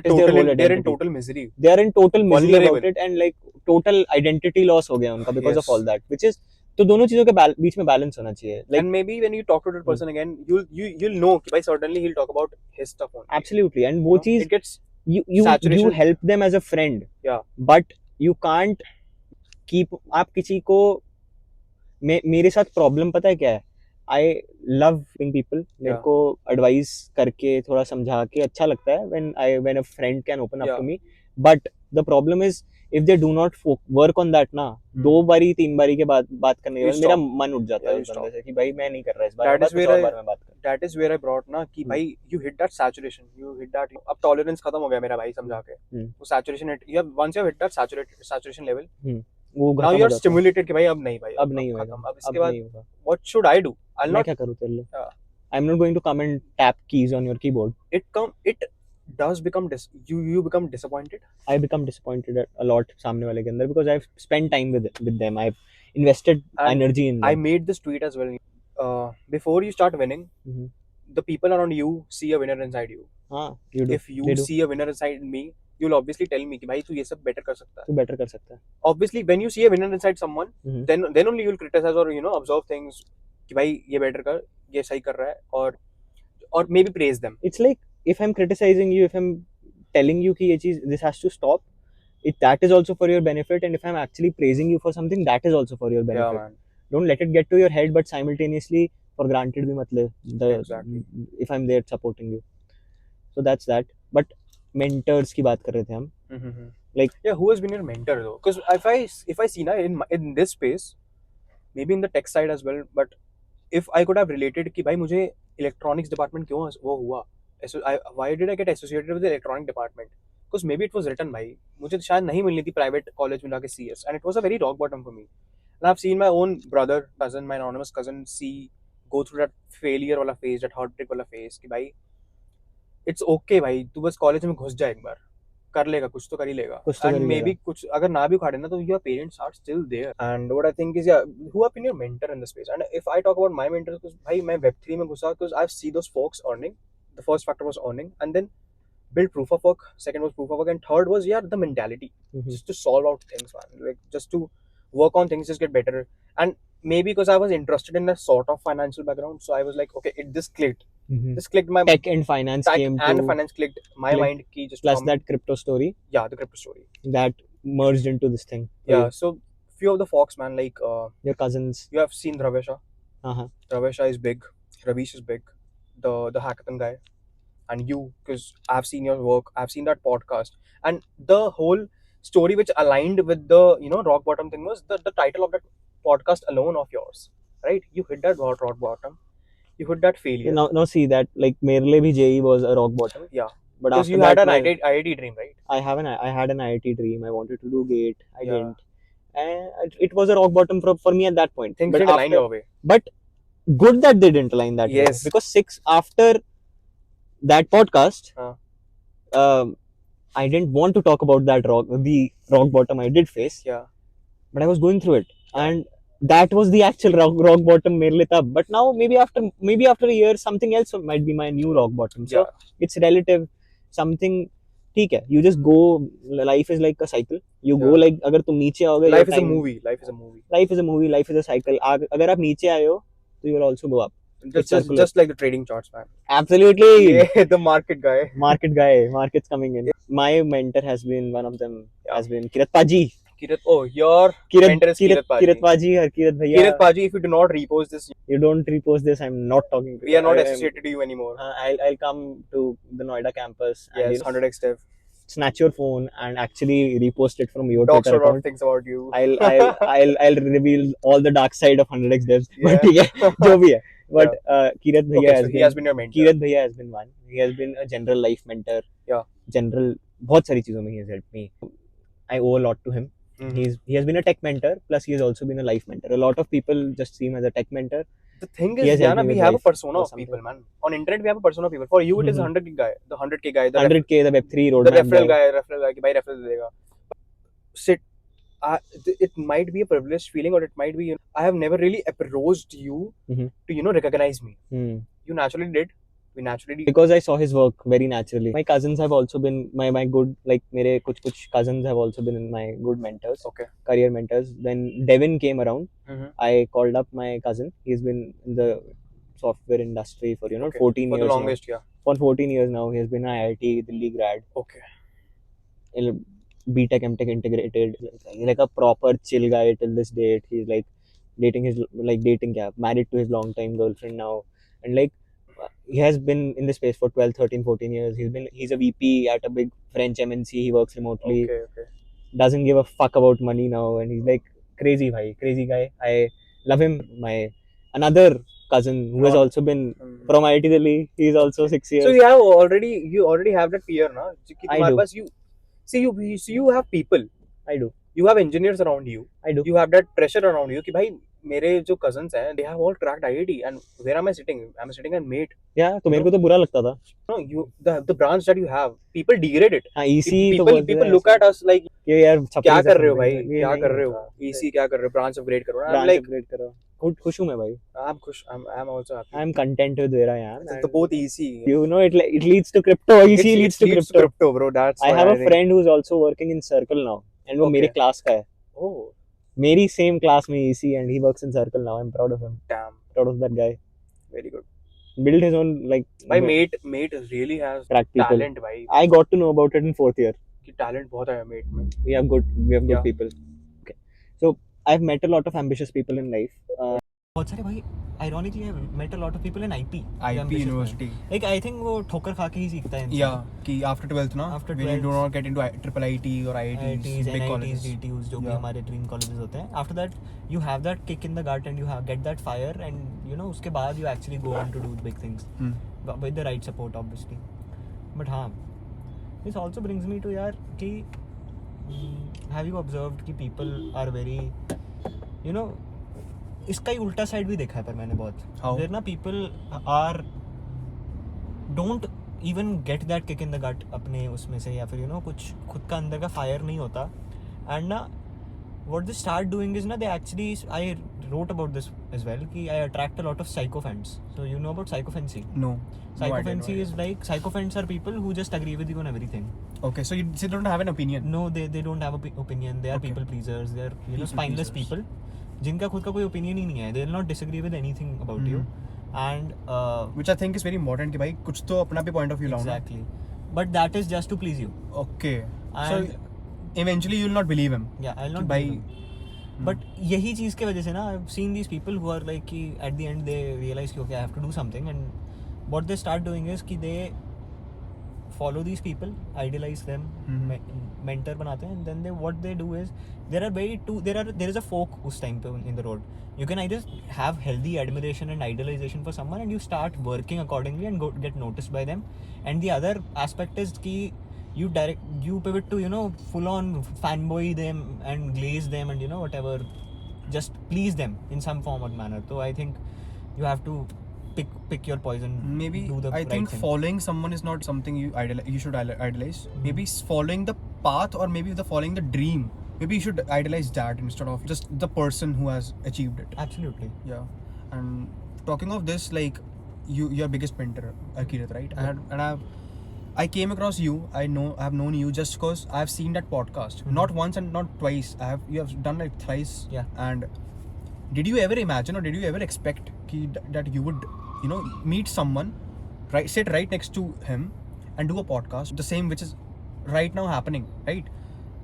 is their whole identity. They are in total misery. They are in total misery about it, and like total identity loss हो गया उनका because of all that, which is, तो दोनों चीजों के बीच में balance होना चाहिए. Like, and maybe when you talk to that person again, you'll know कि भाई certainly he'll talk about his stuff only. Absolutely. And वो चीज, it gets you help them as a friend. But you can't keep, आप किसी को, मेरे साथ problem पता है क्या है? I love people. मेरे को advice करके थोड़ा समझा के अच्छा लगता है when a friend can open up to me. But the problem is if they do not work on that ना, 2 बारी 3 बारी के बाद बात करने के You बाद मेरा stop. मन उठ जाता है Yeah, उस you बंदे stop. से कि भाई मैं नहीं कर रहा इस बार That में बात, is कुछ where और I बार में बात कर. that is where I brought ना कि भाई you hit that saturation, you hit that अब tolerance खत्म हो गया मेरा भाई समझा के. वो saturation you have once you have hit that saturation level. वो Now खत्म you हो are जाता है. stimulated कि भाई अब नहीं भाई अब नहीं होगा, खत्म. अब अब इसके बाद नहीं होगा. what should I do? I'll मैं not. क्या करूँ तेरे लिए? Yeah. I'm not going to come and tap keys on your keyboard. It does become you become disappointed. I become disappointed a lot सामने वाले के अंदर because I've spent time with them. I've invested And energy in them. I made this tweet as well. Before you start winning, the people around you see a winner inside you. हाँ, you do. If you see a winner inside me, you'll obviously tell me कि भाई तू ये सब better कर सकता है. तू better कर सकता है. Obviously, when you see a winner inside someone, then only you'll criticize or observe things कि भाई ये better कर, ये सही कर रहा है or maybe praise them. It's like if I'm criticizing you, if I'm telling you कि ये चीज this has to stop, that is also for your benefit, and if I'm actually praising you for something, that is also for your benefit. Yeah, man. Don't let it get to your head, but simultaneously for granted भी मत ले Exactly. if I'm there supporting you. So that's that. But mentors की बात कर रहे थे हम. Like yeah, who has been your mentor though? Because if I see na in this space, maybe in the tech side as well, but if I could have related कि भाई मुझे electronics department क्यों वो हुआ? Why did I get associated with the electronic department? Because maybe it was written भाई मुझे शायद नहीं मिलनी थी private college में जाके CS, and it was a very rock bottom for me. And I've seen my own brother, cousin, my anonymous cousin go through that failure वाला phase, that heartbreak वाला phase कि भाई it's okay भाई तू बस college में घुस जा एक बार कर लेगा कुछ तो कर ही लेगा and maybe कुछ अगर ना भी उखाड़े ना तो your parents are still there. And what I think is who have been your mentor in the space? And if I talk about my mentors, because भाई मैं Web3 में घुसा because I've seen those folks earning. The first factor was earning, and then build proof of work. Second was proof of work, and third was the mentality, just to solve out things, man. Like just to work on things, just get better. And maybe because I was interested in a sort of financial background, so I was like, okay, this clicked. This clicked my tech and finance came and to finance clicked my mind key just plus that crypto story. Yeah, the crypto story that merged into this thing. Yeah, so few of the folks, man, like your cousins. You have seen Dravesha. Dravesha is big. Ravish is big. The hackathon guy, and you, because I've seen your work. I've seen that podcast, and the whole story which aligned with the rock bottom thing was the title of that podcast alone of yours, right? You hit that rock bottom. You hit that failure. Now see that like मेरे लिए भी JEE was a rock bottom. Yeah. But because you had an IIT dream, right? I had an IIT dream. I wanted to do GATE. I didn't. And it was a rock bottom for me at that point. Things didn't align your way. But good that they didn't align that way. Because after that podcast, I didn't want to talk about the rock bottom I did face. Yeah. But I was going through it. And that was the actual rock bottom मेरे लिए तब. But now maybe after a year something else might be my new rock bottom. So it's relative. Something ठीक है. You just go. Life is like a cycle. You go like अगर तुम नीचे आओगे. Life is a movie. Life is a movie. Life is a movie. Life is a cycle. अगर आप नीचे आए हो, तो you will also go up. Just like the trading charts, man. Absolutely. Yeah, the market guy. Market's coming in. My mentor has been one of them. Has been Kirat Paji. Your mentor is Kirat Paji. Kirat Paji or Kirat Bhaiya. Kirat Paji, if you do not repost this, you don't repost this. I'm not talking to you. We are not associated to you anymore. I'll come to the Noida campus. Yes, 100x dev. Snatch your phone and actually repost it from your Twitter account. Things about you. I'll reveal all the dark side of 100x devs. But ठीक है, जो भी है. But Kirat Bhaiya he has been your mentor. Kirat Bhaiya has been one. He has been a general life mentor. Yeah. General बहुत सारी चीजों में he has helped me. I owe a lot to him. He has been a tech mentor, plus he has also been a life mentor. A lot of people just see him as a tech mentor. The thing is, we have a persona of people, man. On internet, we have a persona of people. For you, it is 100k guy, the 100k guy, the 100k, the Web3 roadmap, the referral guy, कि भाई referral देगा. Sit. It might be a privileged feeling, or it might be I have never really approached you to recognize me. You naturally did. We naturally did. Because I saw his work very naturally. My cousins have also been my good, like मेरे कुछ cousins have also been my good mentors. Okay. Career mentors. When Devin came around, I called up my cousin. He's been in the software industry for 14 for years. For the longest, now. For 14 years now, he has been an IIT Delhi grad. Okay. B.Tech, M.Tech integrated, like a proper chill guy till this date. He's like married to his long time girlfriend now, and like he has been in the space for 12, 13, 14 years. He's a VP at a big French MNC. He works remotely. Okay. doesn't give a fuck about money now, and he's like crazy guy. I love him. My another cousin who has also been from IIT Delhi, he's also 6 years. So you already have that fear, na? I do. You have people. I do. You have engineers around you. I do. You have that pressure around you कि भाई मेरे जो cousins हैं, they have all cracked IIT, and where am I sitting? I'm sitting at MATE. Yeah, तो मेरे को तो बुरा लगता था. No, the branch that you have, people degrade it. हाँ, EC people look at us like ये यार क्या कर रहे हो भाई, क्या कर रहे हो, EC क्या कर रहे हो, branch upgrade करो. I'm like खुश हूँ मैं भाई. I'm खुश. I'm also happy. I'm content with where I am. So both EC. You know, it leads to crypto. EC leads to crypto, bro. That's I have a friend who's also working in Circle now, and वो मेरे class का है. Oh. मेरी same class में EC, and he works in Circle now. I'm proud of him. Damn. Proud of that guy. Very good. Build his own like. My mate really has talent. Bhai. I got to know about it in 4th year. कि talent बहुत है mate में. We have good people. Okay. So I've met a lot of ambitious people in life. बहुत सारे भाई, ironically I've met a lot of people in IP University. Like I think वो ठोकर खा के ही सीखता है. Yeah, कि after 12th ना, when you do not get into triple IT or IITs, big colleges, DTUs जो भी हमारे dream colleges होते हैं. After that, you have that kick in the gut and you get that fire, and you know उसके बाद you actually go on to do big things with the right support obviously. But हाँ, this also brings me to यार कि have you observed कि people are very, you know, इसका ही उल्टा side भी देखा है पर मैंने बहुत. देयर ना people are don't even get that kick in the gut अपने उसमें से, या फिर यू नो कुछ खुद का अंदर का फायर नहीं होता. एंड ना what they start doing is ना they actually, I wrote about this as well कि I attract a lot of sycophants. So you know about sycophancy? No. Psychophancy is like, psychophants are people who just agree with you on everything. Okay, so you don't have an opinion? No, they don't have an opinion. They are people pleasers. They are, you know, spineless people. जिनका खुद का कोई opinion ही नहीं है. They will not disagree with anything about you. And which I think is very important कि भाई कुछ तो अपना भी point of view लाओ. Exactly. But that is just to please you. Okay. And so eventually you will not believe him. Yeah, I will not believe him. But यही चीज़ के वजह से ना, I've seen these people who are like कि at the end they realize कि okay, I have to do something, and what they start doing is कि they follow these people, idealize them, mentor बनाते हैं, and then what they do is there is a folk उस time पे in the road. You can either have healthy admiration and idealization for someone, and you start working accordingly and get noticed by them. And the other aspect is कि you pivot to, you know, full on fanboy them and glaze them and, you know, whatever, just please them in some form or manner. So I think you have to pick your poison. Maybe do the I right think thing. Following someone is not something you should idolize. Maybe following the path, or maybe following the dream. Maybe you should idolize that instead of just the person who has achieved it. Absolutely. Yeah. And talking of this, like your biggest mentor, Akirat, right? Yeah. And I came across you. I have known you just because I have seen that podcast. Not once and not twice. You have done like thrice. Yeah. And did you ever imagine, or did you ever expect that you would, you know, meet someone, right, sit right next to him and do a podcast, the same which is right now happening, right?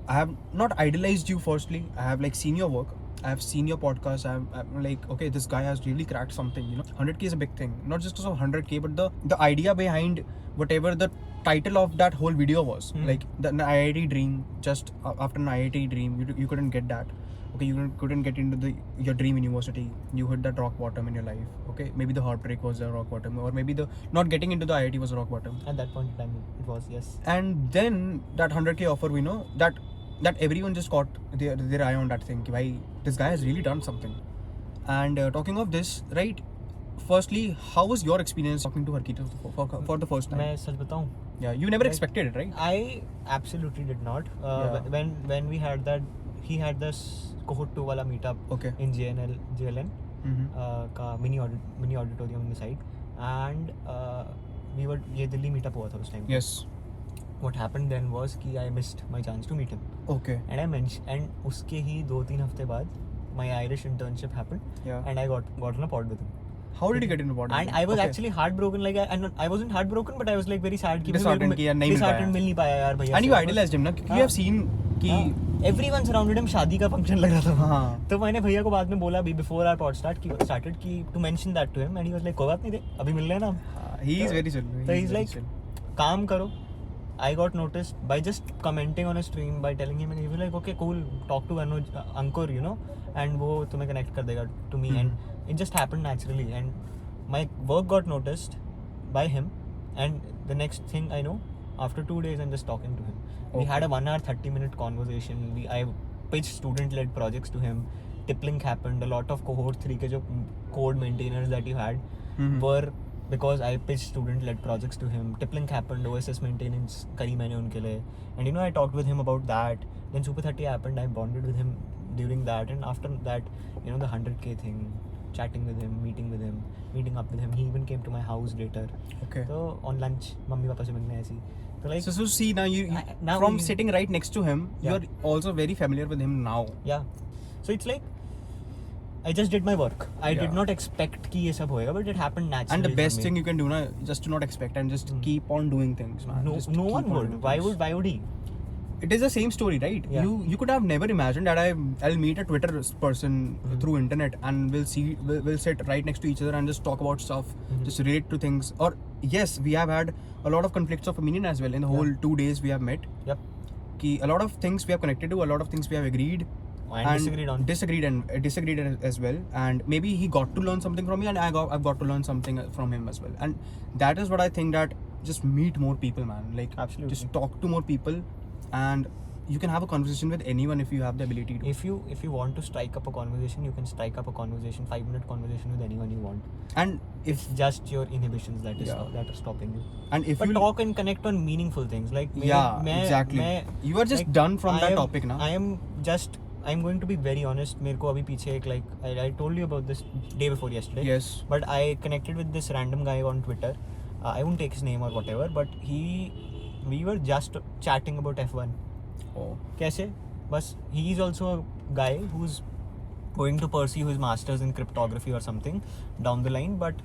I have not idolized you firstly. I have like seen your work. I have seen your podcast. I'm like, okay, this guy has really cracked something, you know. 100K is a big thing. Not just because of 100K, but the idea behind whatever the title of that whole video was. Like the IIT dream, just after an IIT dream, you couldn't get that. Okay, you couldn't get into your dream university. You hit that rock bottom in your life. Okay, maybe the heartbreak was the rock bottom, or maybe the not getting into the IIT was a rock bottom. At that point in time, it was, yes. And then that 100K offer, we know that everyone just caught their eye on that thing. Ki, bhai, this guy has really done something. And talking of this, right? Firstly, how was your experience talking to Harkeet for the first time? मैं सच बताऊं? Yeah, you never expected it, right? I absolutely did not. When we had that, he had this cohort 2 वाला meetup in JLN का mini auditorium in the side, and ये Delhi meetup हुआ था उस time. Yes. What happened then was कि I missed my chance to meet him. Okay. And उसके ही 2-3 हफ्ते बाद my Irish internship happened. Yeah. And I got on a pod with him. How did you get into pod? And I was actually heartbroken. Like I wasn't heartbroken, but I was like very sad कि disheartened कि यार नहीं मिल पाया यार भैया. And you idolized him ना, क्योंकि you have seen कि everyone surrounded him. शादी का फंक्शन लग रहा था. हाँ. तो मैंने भैया को बाद में बोला before our pod started कि to mention that to him, and he was like कोई बात नहीं दे, अभी मिल रहे हैं ना. He is very chill. So he's like काम करो, I got noticed by just commenting on a stream, by telling him, and he was like, okay, cool, talk to Anuj, Ankur, you know, and वो तुम्हें connect कर देगा to me, and it just happened naturally, and my work got noticed by him, and the next thing I know, after 2 days, I'm just talking to him. We had a 1 hour 30-minute conversation. I pitched student-led projects to him. Tiplink happened. A lot of cohort 3 के जो code maintainers that you had were because I pitched student-led projects to him. Tiplink happened. OSS maintenance करी मैंने उनके लिए. And you know, I talked with him about that. Then Super 30 happened. I bonded with him during that. And after that, you know, the 100K thing, chatting with him, meeting up with him. He even came to my house later. Okay. So on lunch, mummy papa से मिलने ऐसी. So like, so see now you now from you- sitting right next to him, Yeah. you're also very familiar with him now. yeah. So it's like I just did my work. I Yeah. did not expect कि ये सब होएगा, but it happened naturally. And the for best me. thing you can do now, just to not expect and just keep on doing things, man. No, Just no keep one on would. doing Why things. would he? It is the same story, right? Yeah. You could have never imagined that I'll meet a Twitter person through internet and we'll sit right next to each other and just talk about stuff, just relate to things. Or yes, we have had a lot of conflicts of opinion as well in the whole 2 days we have met. Yep. A lot of things we have connected to, a lot of things we have agreed. And disagreed on. Disagreed as well, and maybe he got to learn something from me, and I've got to learn something from him as well. And that is what I think, that just meet more people, man. Like, Absolutely. just talk to more people, and you can have a conversation with anyone if you have the ability to. If you want to strike up a conversation, you can strike up a conversation, 5-minute conversation with anyone you want. And if It's just your inhibitions that Yeah. that are stopping you. and if But you talk and connect on meaningful things. Like exactly. You are just like, done from that topic now. I'm going to be very honest. मेरे को अभी पीछे एक like I told you about this day before yesterday. Yes. But I connected with this random guy on Twitter. I won't take his name or whatever. But we were just chatting about F1. Oh. कैसे? बस he is also a guy who's going to pursue his masters in cryptography or something down the line, but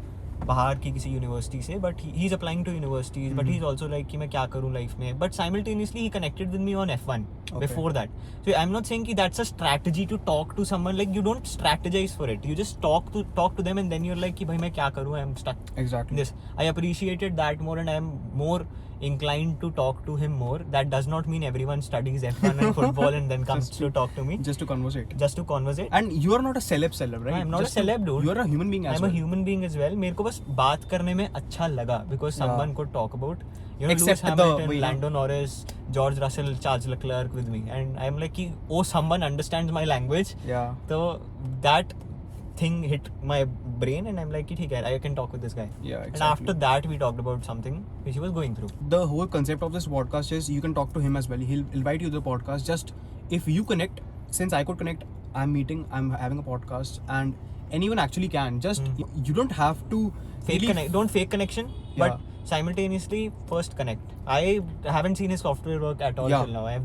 बाहर की किसी university से, but he's applying to universities, but he's also like कि मैं क्या करूँ लाइफ में, but simultaneously he connected with me on F1 before that. So I'm not saying कि that's a strategy to talk to someone, like you don't strategize for it, you just talk to them, and then you're like कि भाई मैं क्या करूँ, I'm stuck in Exactly. this. I appreciated that more, and I'm more inclined to talk to him more. That does not mean everyone studies F1 and football and then comes to talk to me Just to conversate. just to conversate. And you are not a celeb, right? I'm not Just a celeb, dude. You are a human being as I'm well. a human being as well. मेरे को बस बात करने में अच्छा लगा because someone could talk about, you know, Except Lewis Hamilton, the- Lando Norris, George Russell, Charles Leclerc with me, and I'm like कि oh, someone understands my language. Yeah. So that thing hit my brain, and I'm like ठीक है, I can talk with this guy. Yeah, And exactly. after that we talked about something which he was going through. The whole concept of this podcast is you can talk to him as well. He'll invite you to the podcast. Just if you connect, since I could connect, I'm having a podcast, and anyone actually can. Just you don't have to Don't fake connection, but Yeah. simultaneously first connect. I haven't seen his software work at all Yeah. till now. I've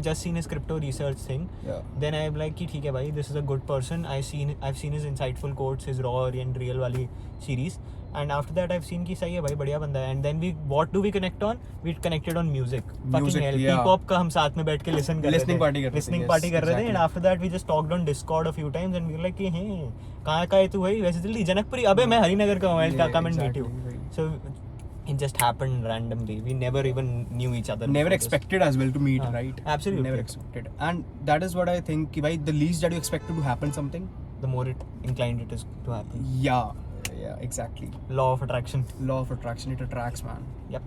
just seen his crypto research thing. Yeah. Then I'm like कि ठीक है भाई, this is a good person. I've seen his insightful quotes, his raw and real वाली series. And after that I've seen कि सही है भाई, बढ़िया बंदा है. And then what do we connect on? We connected on music. Fucking Music, hell. yeah. P-pop का हम साथ में बैठ के listen कर रहे थे. Listening party कर रहे थे, Listening yes, party कर रहे थे. exactly. And after that we just talked on Discord a few times, and we were like कि हैं कहाँ का है तू भाई, वैसे जल्दी जनकपुरी, अबे मैं हरिनगर का हूँ, I'll come and meet you. Exactly. So it just happened randomly. We never even knew each other. Never before this. expected as well to meet, right? Absolutely. Never expected. And that is what I think, ki bhai, the least that you expect to happen something. The more it inclined it is to happen. Yeah, exactly. Law of attraction. Law of attraction, it attracts, man. Yep.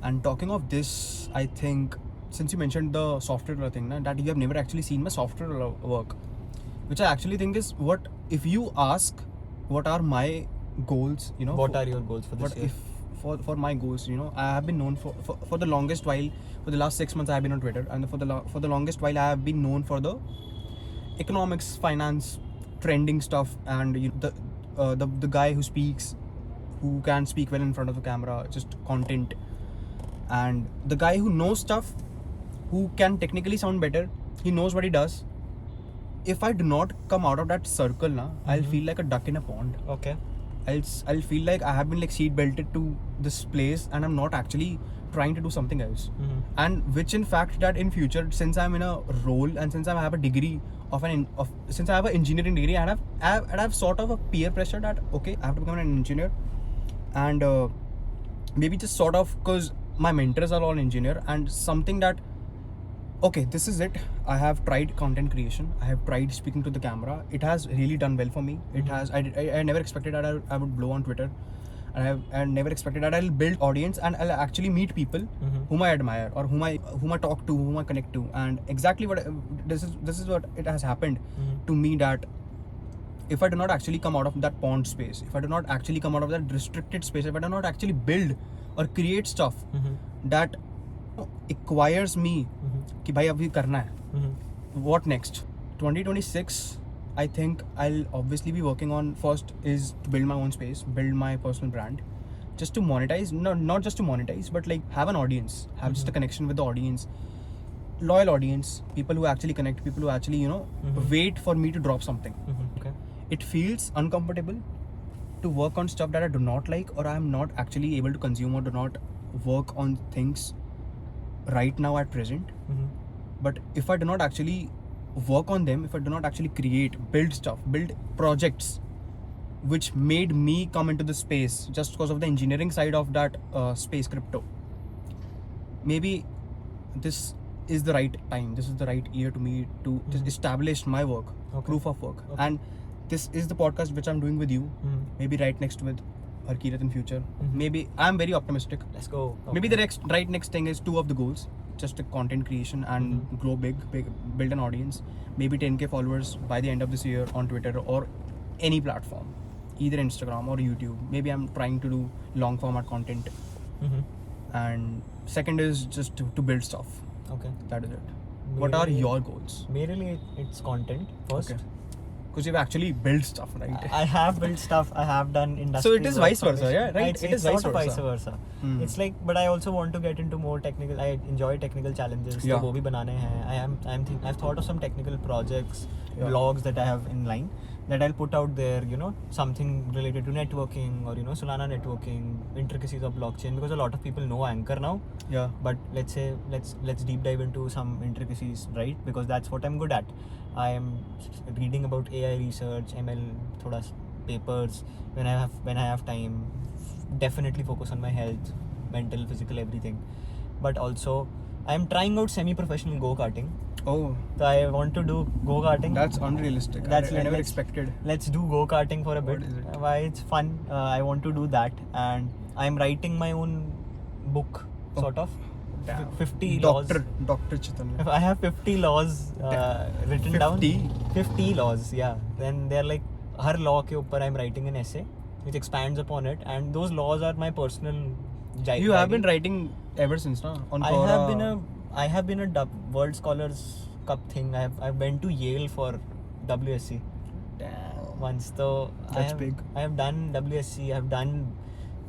And talking of this, I think, since you mentioned the software thing, that you have never actually seen my software work, which I actually think is, what if you ask what are my goals, you know, What are your goals for this what year? if for my goals, you know, I have been known for the longest while, for the last 6 months I have been on Twitter, and for the longest while I have been known for the economics, finance, trending stuff, and you know, the guy who can speak well in front of the camera, just content, and the guy who knows stuff, who can technically sound better, he knows what he does. If I do not come out of that circle, I'll feel like a duck in a pond. Okay. I'll feel like I have been like seat belted to this place, and I'm not actually trying to do something else. And which in fact that in future, since I'm in a role and since I have a degree since I have an engineering degree, and I have sort of a peer pressure that okay, I have to become an engineer, and maybe just sort of, because my mentors are all engineer, and something that, okay, this is it. I have tried content creation. I have tried speaking to the camera. It has really done well for me. It has. I never expected that I would blow on Twitter. I never expected that I'll build audience and I'll actually meet people whom I admire or whom I talk to, whom I connect to. And exactly what this is what it has happened to me, that if I do not actually come out of that pond space, if I do not actually come out of that restricted space, if I do not actually build or create stuff that acquires me कि भाई अभी करना है, what next? 2026, I think I'll obviously be working on, first is to build my own space, build my personal brand, just to monetize, not just to monetize, but like have an audience, have just a connection with the audience, loyal audience, people who actually connect, people who actually, wait for me to drop something. Okay. It feels uncomfortable to work on stuff that I do not like, or I am not actually able to consume, or do not work on things right now at present. But if I do not actually work on them, if I do not actually create, build stuff, build projects which made me come into the space just because of the engineering side of that space, crypto, maybe this is the right time, this is the right year to me to just establish my work, proof of work. And this is the podcast which I'm doing with you, maybe right next with Harkirat in future. Maybe I'm very optimistic. Let's go. Maybe the next thing is 2 of the goals, just a content creation and grow big, build an audience, maybe 10k followers by the end of this year on Twitter or any platform, either Instagram or YouTube. Maybe I'm trying to do long format content. And second is just to build stuff. Okay. That is it. What are your goals? Mainly it's content first. Okay. Because you've actually built stuff, right? I have built stuff. I have done industry. So it is vice versa, yeah, right? It is vice vice versa. It's like, but I also want to get into more technical. I enjoy technical challenges. Yeah. तो वो भी बनाने हैं. I've thought of some technical projects, vlogs that I have in line that I'll put out there. Something related to networking or Solana networking, intricacies of blockchain, because a lot of people know Anchor now. Yeah. But let's deep dive into some intricacies, right? Because that's what I'm good at. I am reading about AI research, ML, thoda papers when I have time. Definitely focus on my health, mental, physical, everything. But also, I am trying out semi-professional go-karting. Oh. So I want to do go-karting. That's unrealistic. I never expected. Let's do go-karting for a bit. What is it? Why it's fun. I want to do that, and I'm writing my own book, sort of. Damn. 50 laws. Dr. Chaitanya. I have 50 laws written down. 50 laws, yeah. Then they're like, her law के ऊपर I'm writing an essay which expands upon it, and those laws are my personal diary. You have been writing ever since, no? On I have been a World Scholars Cup thing. I went to Yale for WSC. Damn. Once, so That's big. I have done WSC. I have done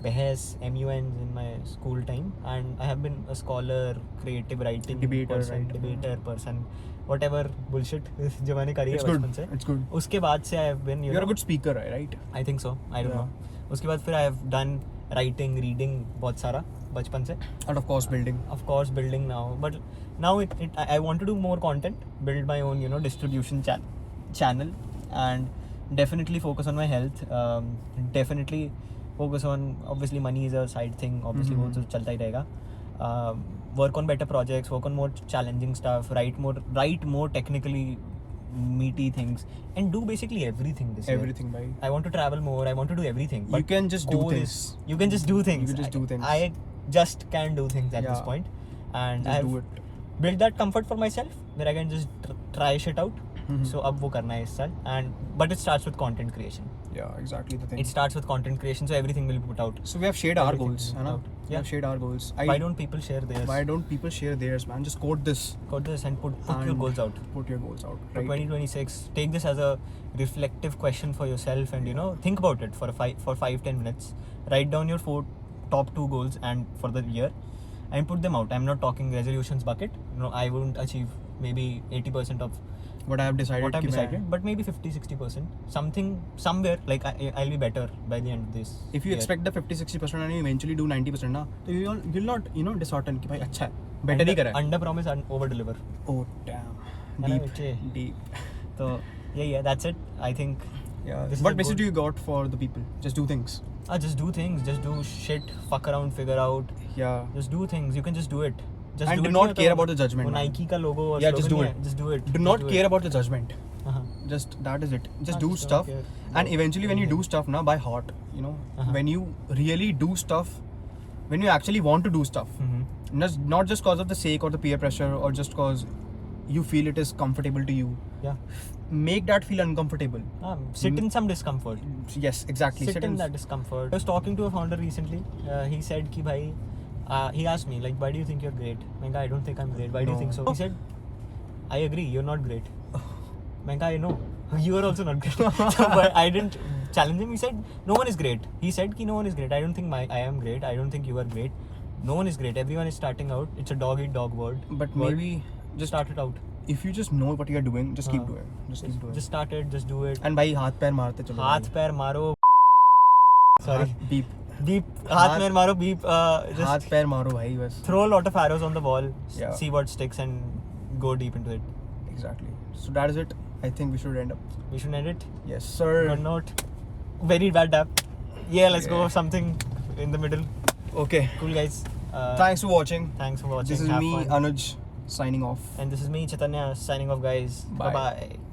Behes, MUNs in my school time, and I have been a scholar, creative writing debater person, whatever bullshit जो मैंने करी है बचपन से. It's good. उसके बाद से I have been, You're a good speaker, right? I think so. I don't know. उसके बाद फिर I have done writing, reading बहुत सारा बचपन से. And of course building. Of course building now, but now I want to do more content, build my own distribution channel, and definitely focus on my health. Definitely focus on, obviously money is a side thing, obviously वो तो चलता ही रहेगा. Work on better projects, work on more challenging stuff, write more technically meaty things, and do basically everything this year. Everything, right? I want to travel more, I want to do everything. You can just do things. You can just do things. You can just do things. I just can do things at this point, and just I've do it. built that comfort for myself where I can just try shit out. So अब वो करना है इस साल, but it starts with content creation. Yeah, exactly the thing. It starts with content creation, so everything will be put out. So we have shared our Everything goals, will be है ना? put out. We have shared our goals. Why don't people share theirs? Why don't people share theirs, man? Just quote this. Quote this and put your goals out. Put your goals out. For Right. 2026, take this as a reflective question for yourself, and think about it for 5-10 minutes. Write down your top 2 goals and for the year, and put them out. I'm not talking resolutions bucket. I won't achieve maybe 80% of what I have decided. But maybe 50-60%. Somewhere, like I'll be better by the end of this. If you expect the 50-60% and you eventually do 90%, na, so you'll not dishearten कि भाई अच्छा है, better ही करा है. Under promise and over deliver. Oh damn, deep. So yeah, that's it. I think Yeah. This is What a message good- do you got for the people? Just do things. Just do things. Just do shit. Fuck around. Figure out. Yeah. Just do things. You can just do it. Just And do do it. not नहीं care होता about the वो judgment, man. Nike का logo और Yeah, just slogan do नहीं है. Just do it. Do Just not do care it. about the judgment. Uh-huh. Just that is it. Just do Just don't stuff. care. And eventually when you do stuff now by heart, you know, when you really do stuff, when you actually want to do stuff, not just cause of the sake or the peer pressure or just cause you feel it is comfortable to you, Yeah. make that feel uncomfortable. Sit in some discomfort. Yes, exactly. Sit in that discomfort. I was talking to a founder recently. He said ki bhai, he asked me like, why do you think you're great? Menga, I don't think I'm great. Why do you think so? He said, I agree, you're not great. Menga, I know. You are also not great. But I didn't challenge him. He said, no one is great. He said ki no one is great. I don't think I am great. I don't think you are great. No one is great. Everyone is starting out. It's a dog eat dog world. But Word. maybe just Start it out. if you just know what you're doing, just keep doing. Just keep doing. Just start it. Just do it. And भाई हाथ पैर मारते चलो. हाथ पैर मारो. Sorry. Beep. Beep. हाथ पैर मारो. Beep. Just हाथ पैर मारो भाई बस. throw a lot of arrows on the wall. Yeah. See what sticks and go deep into it. Exactly. So that is it. I think we should end up. We should end it. Yes, sir. Good note. Very bad dap. Yeah, let's go Yeah. something in the middle. Okay. Cool guys. Thanks for watching. Thanks for watching. This is Have me, fun. Anuj, signing off. And this is me, Chaitanya, signing off, guys. Bye. Bye-bye.